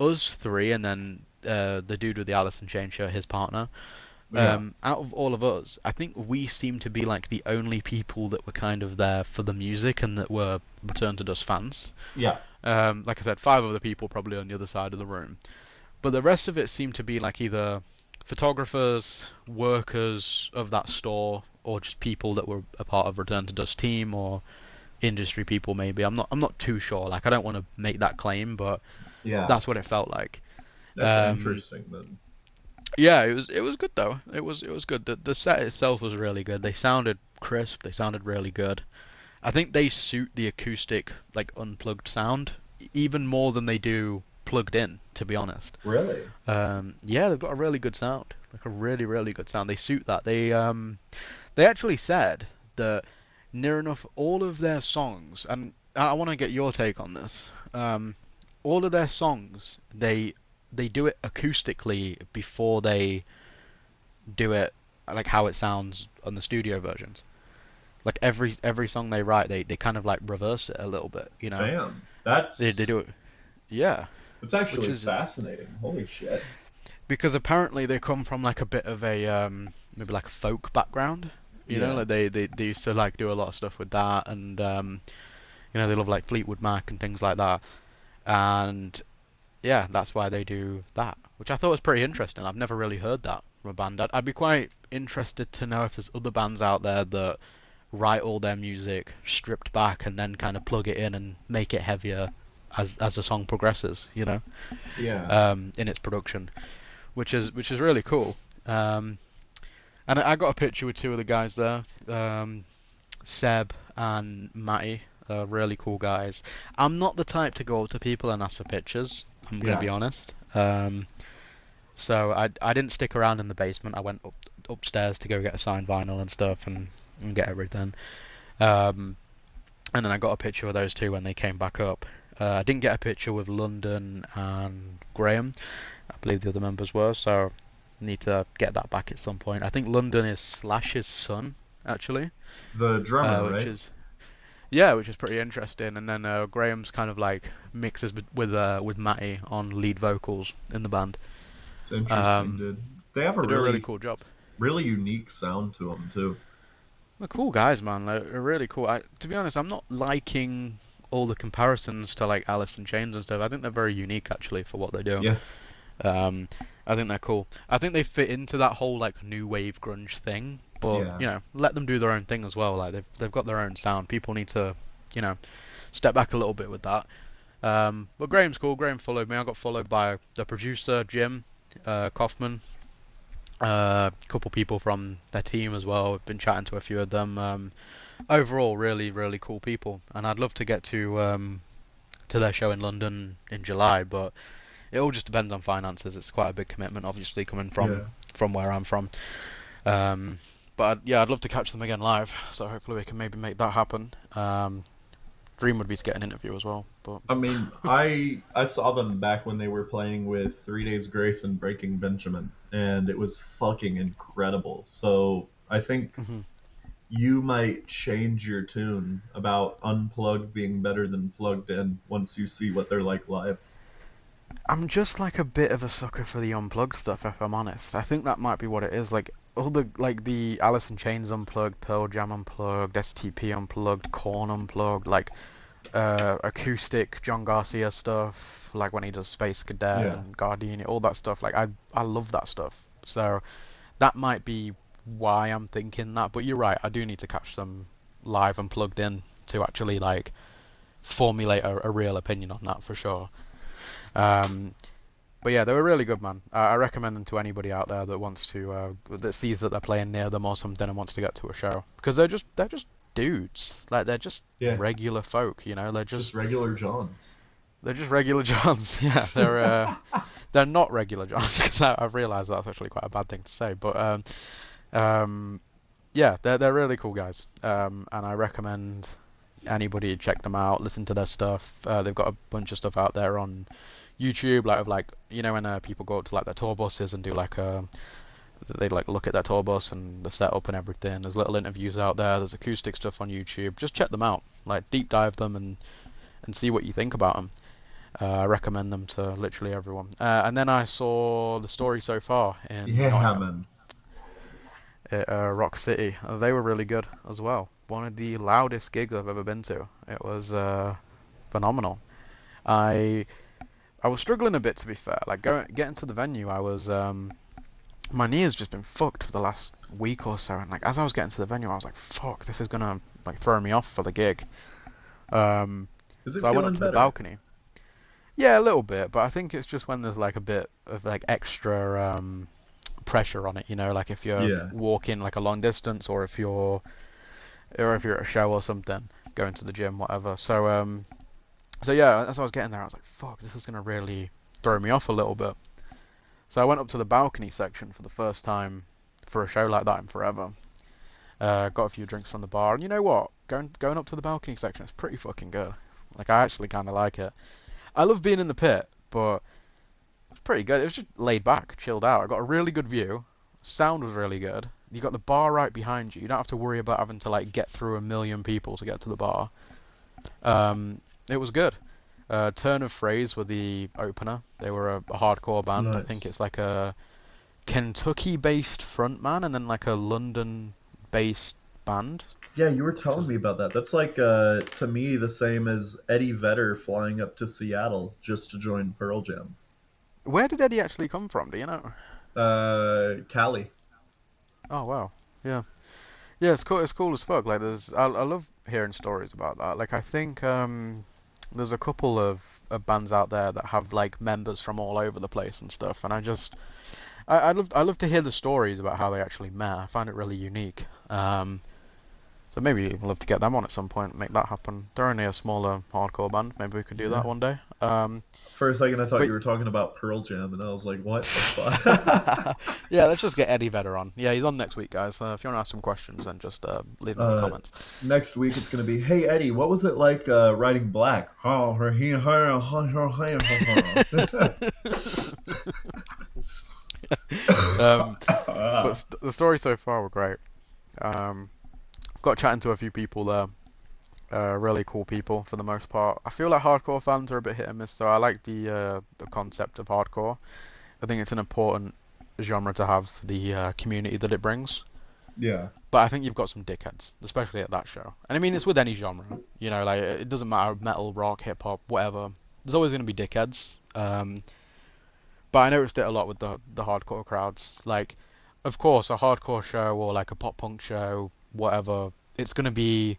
us three, and then the dude with the Alice in Chains shirt, his partner. yeah. Out of all of us, I think we seemed to be like the only people that were kind of there for the music and that were Return to Dust fans. Yeah. Like I said, five other people probably on the other side of the room. But the rest of it seemed to be like either photographers, workers of that store, or just people that were a part of Return to Dust team or industry people maybe. I'm not too sure. Like I don't want to make that claim, but Yeah. that's what it felt like. That's Um, interesting then. yeah, it was good though. It was good. The set itself was really good. They sounded crisp. They sounded really good. I think they suit the acoustic like unplugged sound even more than they do plugged in, to be honest. Really? Yeah, they've got a really good sound, like a really, really good sound. They suit that. They actually said that near enough all of their songs, and I want to get your take on this. All of their songs, they do it acoustically before they do it like how it sounds on the studio versions. Like every song they write, they kind of like reverse it a little bit. Damn. They do it, yeah, That's which actually is fascinating. Holy shit. because apparently they come from like a bit of a maybe like a folk background. Yeah. Like they used to like do a lot of stuff with that, and they love like Fleetwood Mac and things like that. And yeah, that's why they do that, which I thought was pretty interesting. I've never really heard that from a band. I'd be quite interested to know if there's other bands out there that write all their music stripped back and then kind of plug it in and make it heavier as the song progresses, Yeah. in its production, which is really cool. Um, and I got a picture with two of the guys there, Seb and Matty. Really cool guys. I'm not the type to go up to people and ask for pictures. I'm gonna Yeah. be honest. So I didn't stick around in the basement. I went upstairs to go get a signed vinyl and stuff and get everything. Um, and then I got a picture of those two when they came back up. I didn't get a picture with London and Graham. I believe the other members were, so need to get that back at some point. I think London is Slash's son, actually, The drummer, which right? is yeah, which is pretty interesting. And then Graham's kind of like mixes with Matty on lead vocals in the band. It's interesting, Um, dude. They have a they do a really really, cool job. really unique sound to them too. They're cool guys, man. They're really cool. To be honest, I'm not liking all the comparisons to like Alice in Chains and stuff. I think they're very unique actually for what they do. Yeah. Um, I think they're cool. I think they fit into that whole like new wave grunge thing, but Yeah. let them do their own thing as well. Like they've got their own sound. People need to, you know, step back a little bit with that. But Graham's cool. Graham followed me. I got followed by the producer Jim Kaufman. A couple people from their team as well. I've been chatting to a few of them. Overall, really, really cool people, and I'd love to get to their show in London in July, but it all just depends on finances. It's quite a big commitment, obviously, coming Yeah. from where I'm from. Um, but yeah, I'd love to catch them again live. So hopefully we can maybe make that happen. Dream would be to get an interview as well. But I mean, I saw them back when they were playing with 3 Days Grace and Breaking Benjamin, and it was fucking incredible. So I think mhm. you might change your tune about unplugged being better than plugged in once you see what they're like live. I'm just like a bit of a sucker for the unplugged stuff, if I'm honest. I think that might be what it is. Like all the Alice in Chains unplugged, Pearl Jam unplugged, STP unplugged, Korn unplugged, like acoustic John Garcia stuff, like when he does Space Cadet Yeah. and Gardenia, all that stuff. Like I love that stuff. So that might be why I'm thinking that. But you're right, I do need to catch them live and plugged in to actually like formulate a real opinion on that for sure. Um, but yeah, they were really good, man. I recommend them to anybody out there that wants to that sees that they're playing near them or something and wants to get to a show because they're just dudes. Like they're just Yeah. regular folk, Just regular Johns. they're just regular Johns. Yeah, they're not regular Johns because I've realised that's actually quite a bad thing to say. But um, yeah, they're really cool guys. And I recommend anybody check them out, listen to their stuff. They've got a bunch of stuff out there on YouTube, like of like when people go up to like their tour buses and do like they like look at their tour bus and the setup and everything. There's little interviews out there. There's acoustic stuff on YouTube. Just check them out, like deep dive them and see what you think about them. I recommend them to literally everyone. And then I saw the story so far in Yeah, Nottingham man. at Rock City. They were really good as well. One of the loudest gigs I've ever been to. It was phenomenal. I I was struggling a bit to be fair. Like getting to the venue, I was my knee has just been fucked for the last week or so, and like as I was getting to the venue, I was like, fuck, this is gonna like throw me off for the gig. Um, Is it so I went up feeling to the better? balcony. Yeah, a little bit, but I think it's just when there's like a bit of like extra pressure on it, like if you're Yeah. walking like a long distance or if you're at a show or something, going to the gym, whatever. So yeah, as I was getting there, I was like, fuck, this is gonna really throw me off a little bit. So I went up to the balcony section for the first time for a show like that in forever. Got a few drinks from the bar, and you know what? Going up to the balcony section is pretty fucking good. Like I actually kind of like it. I love being in the pit, but it's pretty good. It was just laid back, chilled out. I got a really good view. Sound was really good. You got the bar right behind you. You don't have to worry about having to like get through a million people to get to the bar. It was good. Turn of Phrase were the opener. They were a hardcore band. I think Nice. it's like a Kentucky-based frontman and then like a London-based band. Yeah, you were Which telling is me about that. That's like to me the same as Eddie Vedder flying up to Seattle just to join Pearl Jam. where did Eddie actually come from? Do you know? Cali. Oh wow, yeah, yeah. It's cool. It's cool as fuck. Like I love hearing stories about that. Like I think there's a couple of bands out there that have like members from all over the place and stuff, and I love to hear the stories about how they actually met. I find it really unique. So maybe we'll love to get them on at some point, make that happen. They're only a smaller hardcore band. Maybe we could do Yeah. that one day. For a second, I thought But you were talking about Pearl Jam, and I was like, "What the fuck?" yeah, let's just get Eddie Vedder on. Yeah, he's on next week, guys. If you want to ask some questions, then just leave them in the uh, comments. Next week it's gonna be, "Hey Eddie, what was it like writing Black?" um, but the stories so far were great. Got chatting to a few people there. Really cool people for the most part. I feel like hardcore fans are a bit hit and miss, so I like the concept of hardcore. I think it's an important genre to have for the community that it brings. Yeah, But I think you've got some dickheads, especially at that show. And I mean, it's with any genre, you know, like it doesn't matter, metal, rock, hip hop, whatever. There's always going to be dickheads. But I noticed it a lot with the hardcore crowds. Like, of course, a hardcore show or like a pop punk show, whatever, it's going to be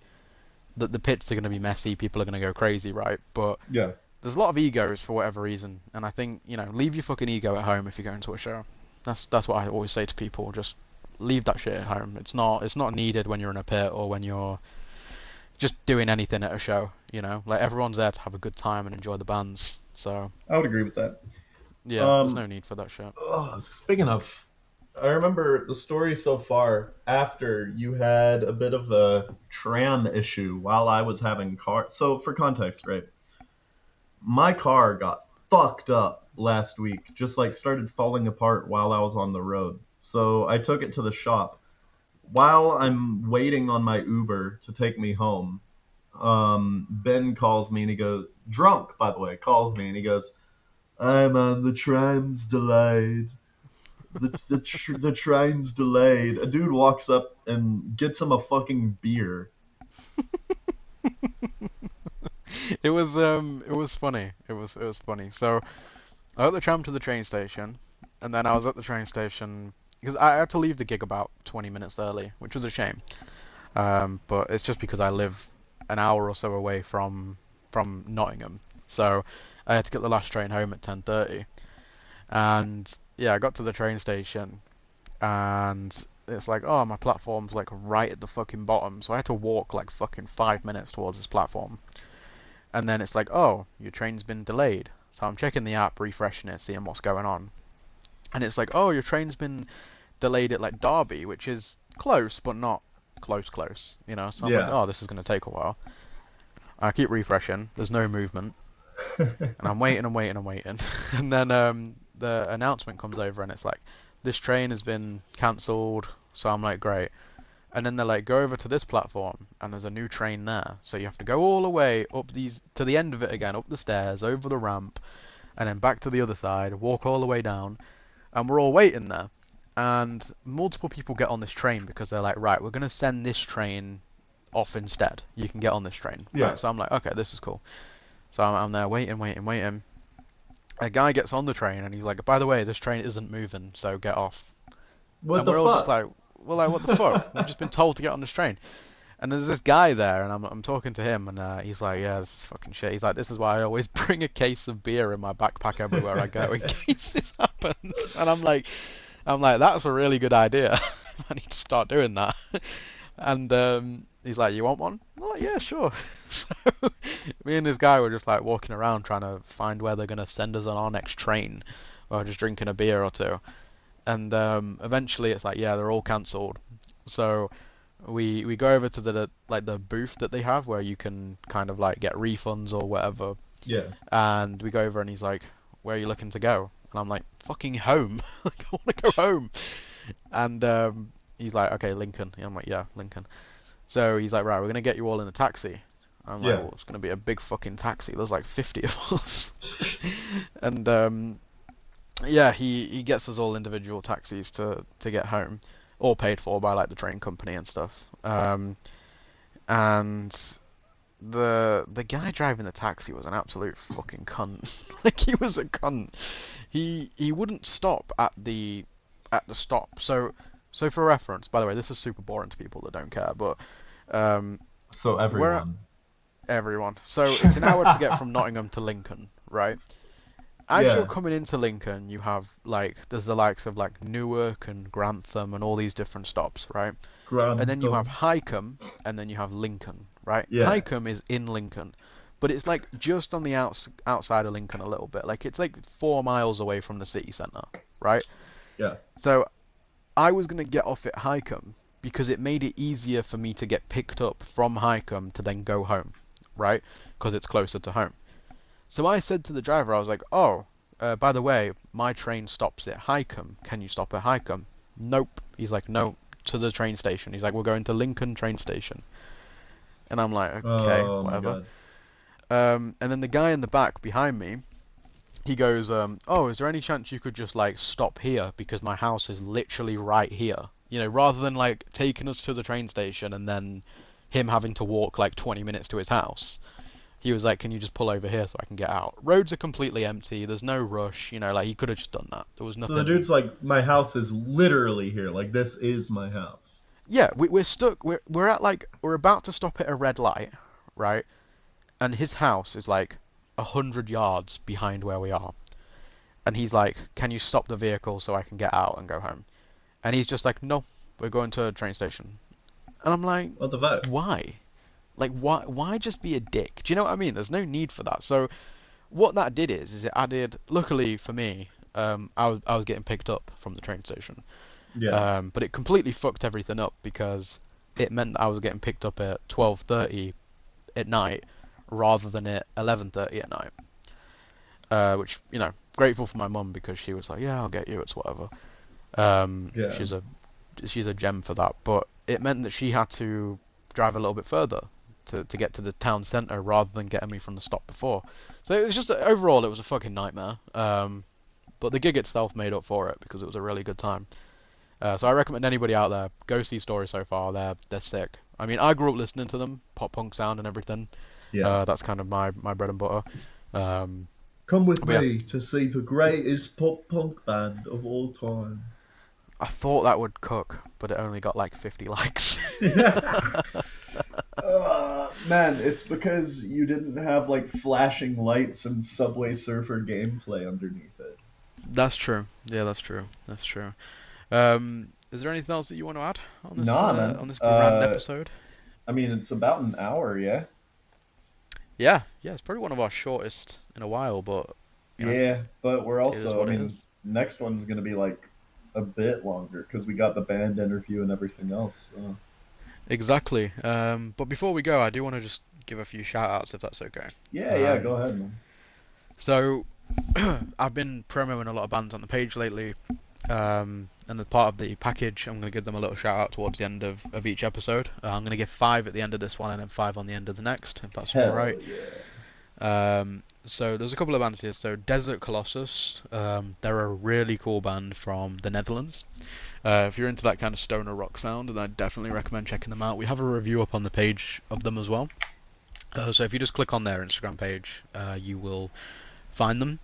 the pits are going to be messy. People are going to go crazy, right? But yeah, there's a lot of egos for whatever reason, and I think leave your fucking ego at home if you're going to a show. That's what I always say to people. Just leave that shit at home. It's not needed when you're in a pit or when you're just doing anything at a show. Like everyone's there to have a good time and enjoy the bands. So I would agree with that. yeah, there's Um, no need for that shit. Speaking of, I remember the story so far after you had a bit of a tram issue while I was having car. So for context, right? My car got fucked up last week, just like started falling apart while I was on the road. So I took it to the shop. While I'm waiting on my Uber to take me home, Ben calls me and he goes, drunk, by the way, calls me and he goes, "Hey man, the tram's delayed. The train's delayed." A dude walks up and gets him a fucking beer. It was funny. It was funny. So I got the tram to the train station, and then I was at the train station because I had to leave the gig about 20 minutes early, which was a shame. But it's just because I live an hour or so away from Nottingham, so I had to get the last train home at 10:30. And yeah, I got to the train station, and it's like, oh, my platform's like right at the fucking bottom, so I had to walk like fucking 5 minutes towards this platform. And then it's like, oh, your train's been delayed. So I'm checking the app, refreshing it, seeing what's going on. And it's like, oh, your train's been delayed at like Derby, which is close, but not close. So I'm like, Yeah. oh, this is going to take a while. I keep refreshing. There's no movement, and I'm waiting and waiting and waiting, and then the announcement comes over, and it's like, this train has been cancelled. So I'm like, great. And then they're like, go over to this platform, and there's a new train there. So you have to go all the way up these to the end of it again, up the stairs, over the ramp, and then back to the other side, walk all the way down, and we're all waiting there. And multiple people get on this train because they're like, right, we're gonna send this train off instead. You can get on this train, Yeah. right? So I'm like, okay, this is cool. So I'm there waiting, waiting, waiting. A guy gets on the train and he's like, by the way, this train isn't moving, so get off. What And the we're all just fuck? like, well, like, what the fuck? We've just been told to get on this train. And there's this guy there, and I'm talking to him, and he's like, yeah, this is fucking shit. He's like, this is why I always bring a case of beer in my backpack everywhere I go in case this happens. And I'm like, that's a really good idea. I need to start doing that. And he's like, you want one? I'm like, yeah, sure. So me and this guy were just like walking around trying to find where they're gonna send us on our next train, or just drinking a beer or two. And eventually it's like, yeah, they're all cancelled. So we go over to the booth that they have where you can kind of like get refunds or whatever. Yeah. And we go over and he's like, where are you looking to go? And I'm like, fucking home. Like, I want to go home. And he's like, okay, Lincoln. And I'm like, yeah, Lincoln. So he's like, right, we're gonna get you all in a taxi. I'm like, Yeah. well, it's gonna be a big fucking taxi. There's like 50 of us. And yeah, he gets us all individual taxis to get home, all paid for by like the train company and stuff. And the guy driving the taxi was an absolute fucking cunt. Like he was a cunt. He wouldn't stop at the stop. So for reference, by the way, this is super boring to people that don't care, but um So where everyone. everyone. So it's an hour to get from Nottingham to Lincoln, right? As you're Yeah, coming into Lincoln, you have like there's the likes of like Newark and Grantham and all these different stops, right? And then you have Grantham. Highcombe, and then you have Lincoln, right? Yeah, Highcombe is in Lincoln, but it's like just on the outside of Lincoln a little bit. Like it's like 4 miles away from the city centre, right? yeah. So I was gonna get off at Highcombe because it made it easier for me to get picked up from Highcombe to then go home, right? Because it's closer to home. So I said to the driver, I was like, "Oh, by the way, my train stops at Highcombe. Can you stop at Highcombe?" Nope. He's like, "No, to the train station." He's like, "We're going to Lincoln train station." And I'm like, "Okay, Oh my whatever." god. And then the guy in the back behind me, he goes, "Oh, is there any chance you could just like stop here because my house is literally right here? You know, rather than like taking us to the train station and then him having to walk like 20 minutes to his house." He was like, "Can you just pull over here so I can get out? Roads are completely empty. There's no rush. You know, like he could have just done that. There was So the nothing." dude's like, my house is literally here. Like this is my house. Yeah, we're stuck. We're at like we're about to stop at a red light, right? And his house is like 100 yards behind where we are. And he's like, "Can you stop the vehicle so I can get out and go home?" And he's just like, "No, we're going to a train station." And I'm like, What the fuck? "Why? Like, why just be a dick? Do you know what I mean? There's no need for that." So what that did is it added. Luckily for me, I was getting picked up from the train station, Yeah. but it completely fucked everything up because it meant that I was getting picked up at 12:30 at night rather than at 11:30 at night. Which grateful for my mum because she was like, "Yeah, I'll get you. It's whatever." Um, Yeah. she's a she's a gem for that, but it meant that she had to drive a little bit further to get to the town centre rather than getting me from the stop before. So it was just overall it was a fucking nightmare. But the gig itself made up for it because it was a really good time. So I recommend anybody out there go see Story so far. They're sick. I mean, I grew up listening to them, pop punk sound and everything. Yeah. That's kind of my bread and butter. Um, Come with but yeah, me to see the greatest pop punk band of all time. I thought that would cook, but it only got like 50 likes. Man, it's because you didn't have like flashing lights and Subway Surfer gameplay underneath it. That's true. Yeah, that's true. That's true. Is there anything else that you want to add Nah, on man. this grand episode? I mean, it's about an hour, yeah. Yeah, yeah, it's probably one of our shortest in a while, but you know, Yeah, but we're it is also, I what it mean, is. next one's gonna be like a bit longer because we got the band interview and everything else. So. Exactly. But before we go, I do want to just give a few shout outs if that's okay. Yeah, yeah, go Um, ahead, man. so I've been promoting a lot of bands on the page lately. And as part of the package, I'm going to give them a little shout out towards the end of each episode. I'm going to give five at the end of this one and then five on the end of the next, if that's all Hell right. yeah. So there's a couple of bands here. So Desert Colossus, they're a really cool band from the Netherlands. If you're into that kind of stoner rock sound, then I definitely recommend checking them out. We have a review up on the page of them as well. So if you just click on their Instagram page, you will find them.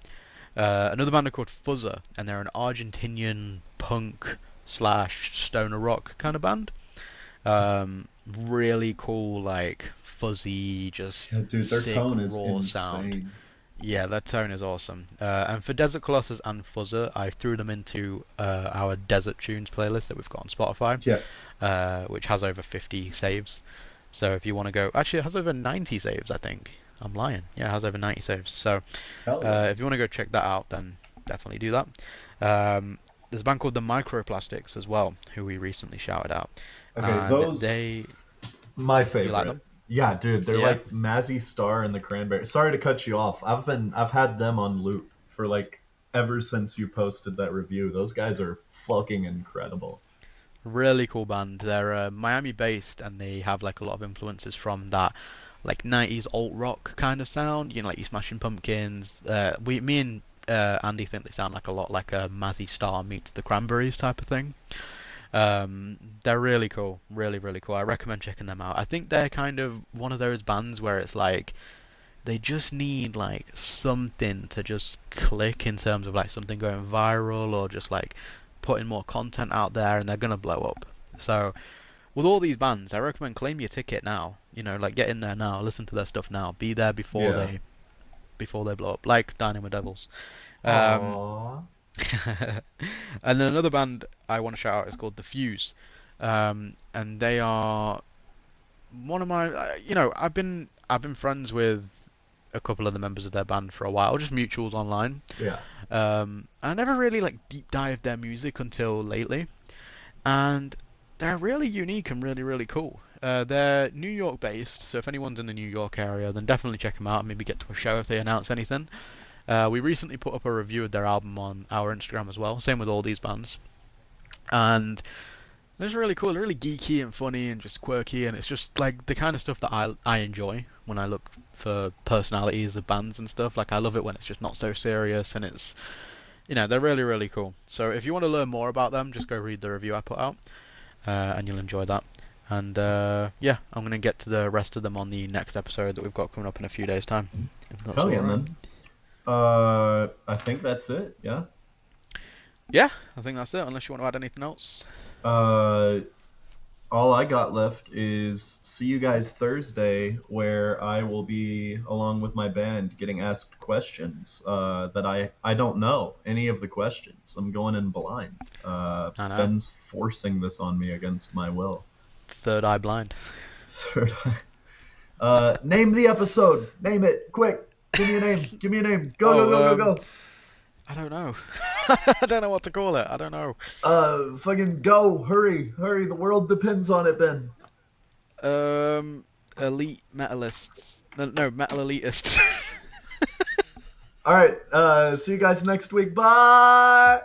Another band are called Fuzzer, and they're an Argentinian punk slash stoner rock kind of band. Really cool, like fuzzy, just Yeah, dude, their sick tone is raw sound. insane. Yeah, that tone is awesome. And for Desert Colossus and Fuzzer, I threw them into our Desert Tunes playlist that we've got on Spotify, Yeah, which has over 50 saves. So if you want to go, actually, it has over 90 saves, I think. I'm lying. Yeah, it has over 90 saves. So hell yeah. if you want to go check that out, then definitely do that. There's a band called the Microplastics as well, who we recently shouted out, Okay, and those they, my you like favorite. them? Yeah, dude, they're Yeah, like Mazzy Star and the Cranberry. Sorry to cut you off. I've had them on loop for like ever since you posted that review. Those guys are fucking incredible. really cool band. They're Miami based, and they have like a lot of influences from that like 90s alt rock kind of sound. You know, like your Smashing Pumpkins. Me and Andy think they sound like a lot like a Mazzy Star meets the Cranberries type of thing. They're really cool, really really cool. I recommend checking them out. I think they're kind of one of those bands where it's like they just need like something to just click in terms of like something going viral or just like putting more content out there, and they're gonna blow up. So with all these bands, I recommend claim your ticket now. You know, like get in there now, listen to their stuff now, be there Yeah. before they blow up, like Dining with Devils. Um, Aww. and then another band I want to shout out is called The Fuse, and they are one of my, I've been friends with a couple of the members of their band for a while, just mutuals online. Yeah. I never really like deep dived their music until lately, and they're really unique and really really cool. They're New York based, so if anyone's in the New York area, then definitely check them out. Maybe get to a show if they announce anything. We recently put up a review of their album on our Instagram as well. Same with all these bands, and it's really cool, really geeky and funny and just quirky, and it's just like the kind of stuff that I enjoy when I look for personalities of bands and stuff. Like I love it when it's just not so serious and it's they're really really cool. So if you want to learn more about them, just go read the review I put out, and you'll enjoy that. And yeah, I'm gonna get to the rest of them on the next episode that we've got coming up in a few days' time. If that's Hell all yeah, right. man. I think that's it. Yeah. Yeah, I think that's it. Unless you want to add anything else. Uh, all I got left is see you guys Thursday, where I will be along with my band getting asked questions that I don't know any of the questions. I'm going in blind. I know. Ben's forcing this on me against my will. Third eye blind. Third, name the episode. Name it quick. Give me a name. Give me a name. Go go go Oh, go go. I don't know. I don't know what to call it. I don't know. Fucking go. Hurry, hurry. The world depends on it, Ben. Um, elite metalists. No, no, metal elitists. All right. See you guys next week. Bye.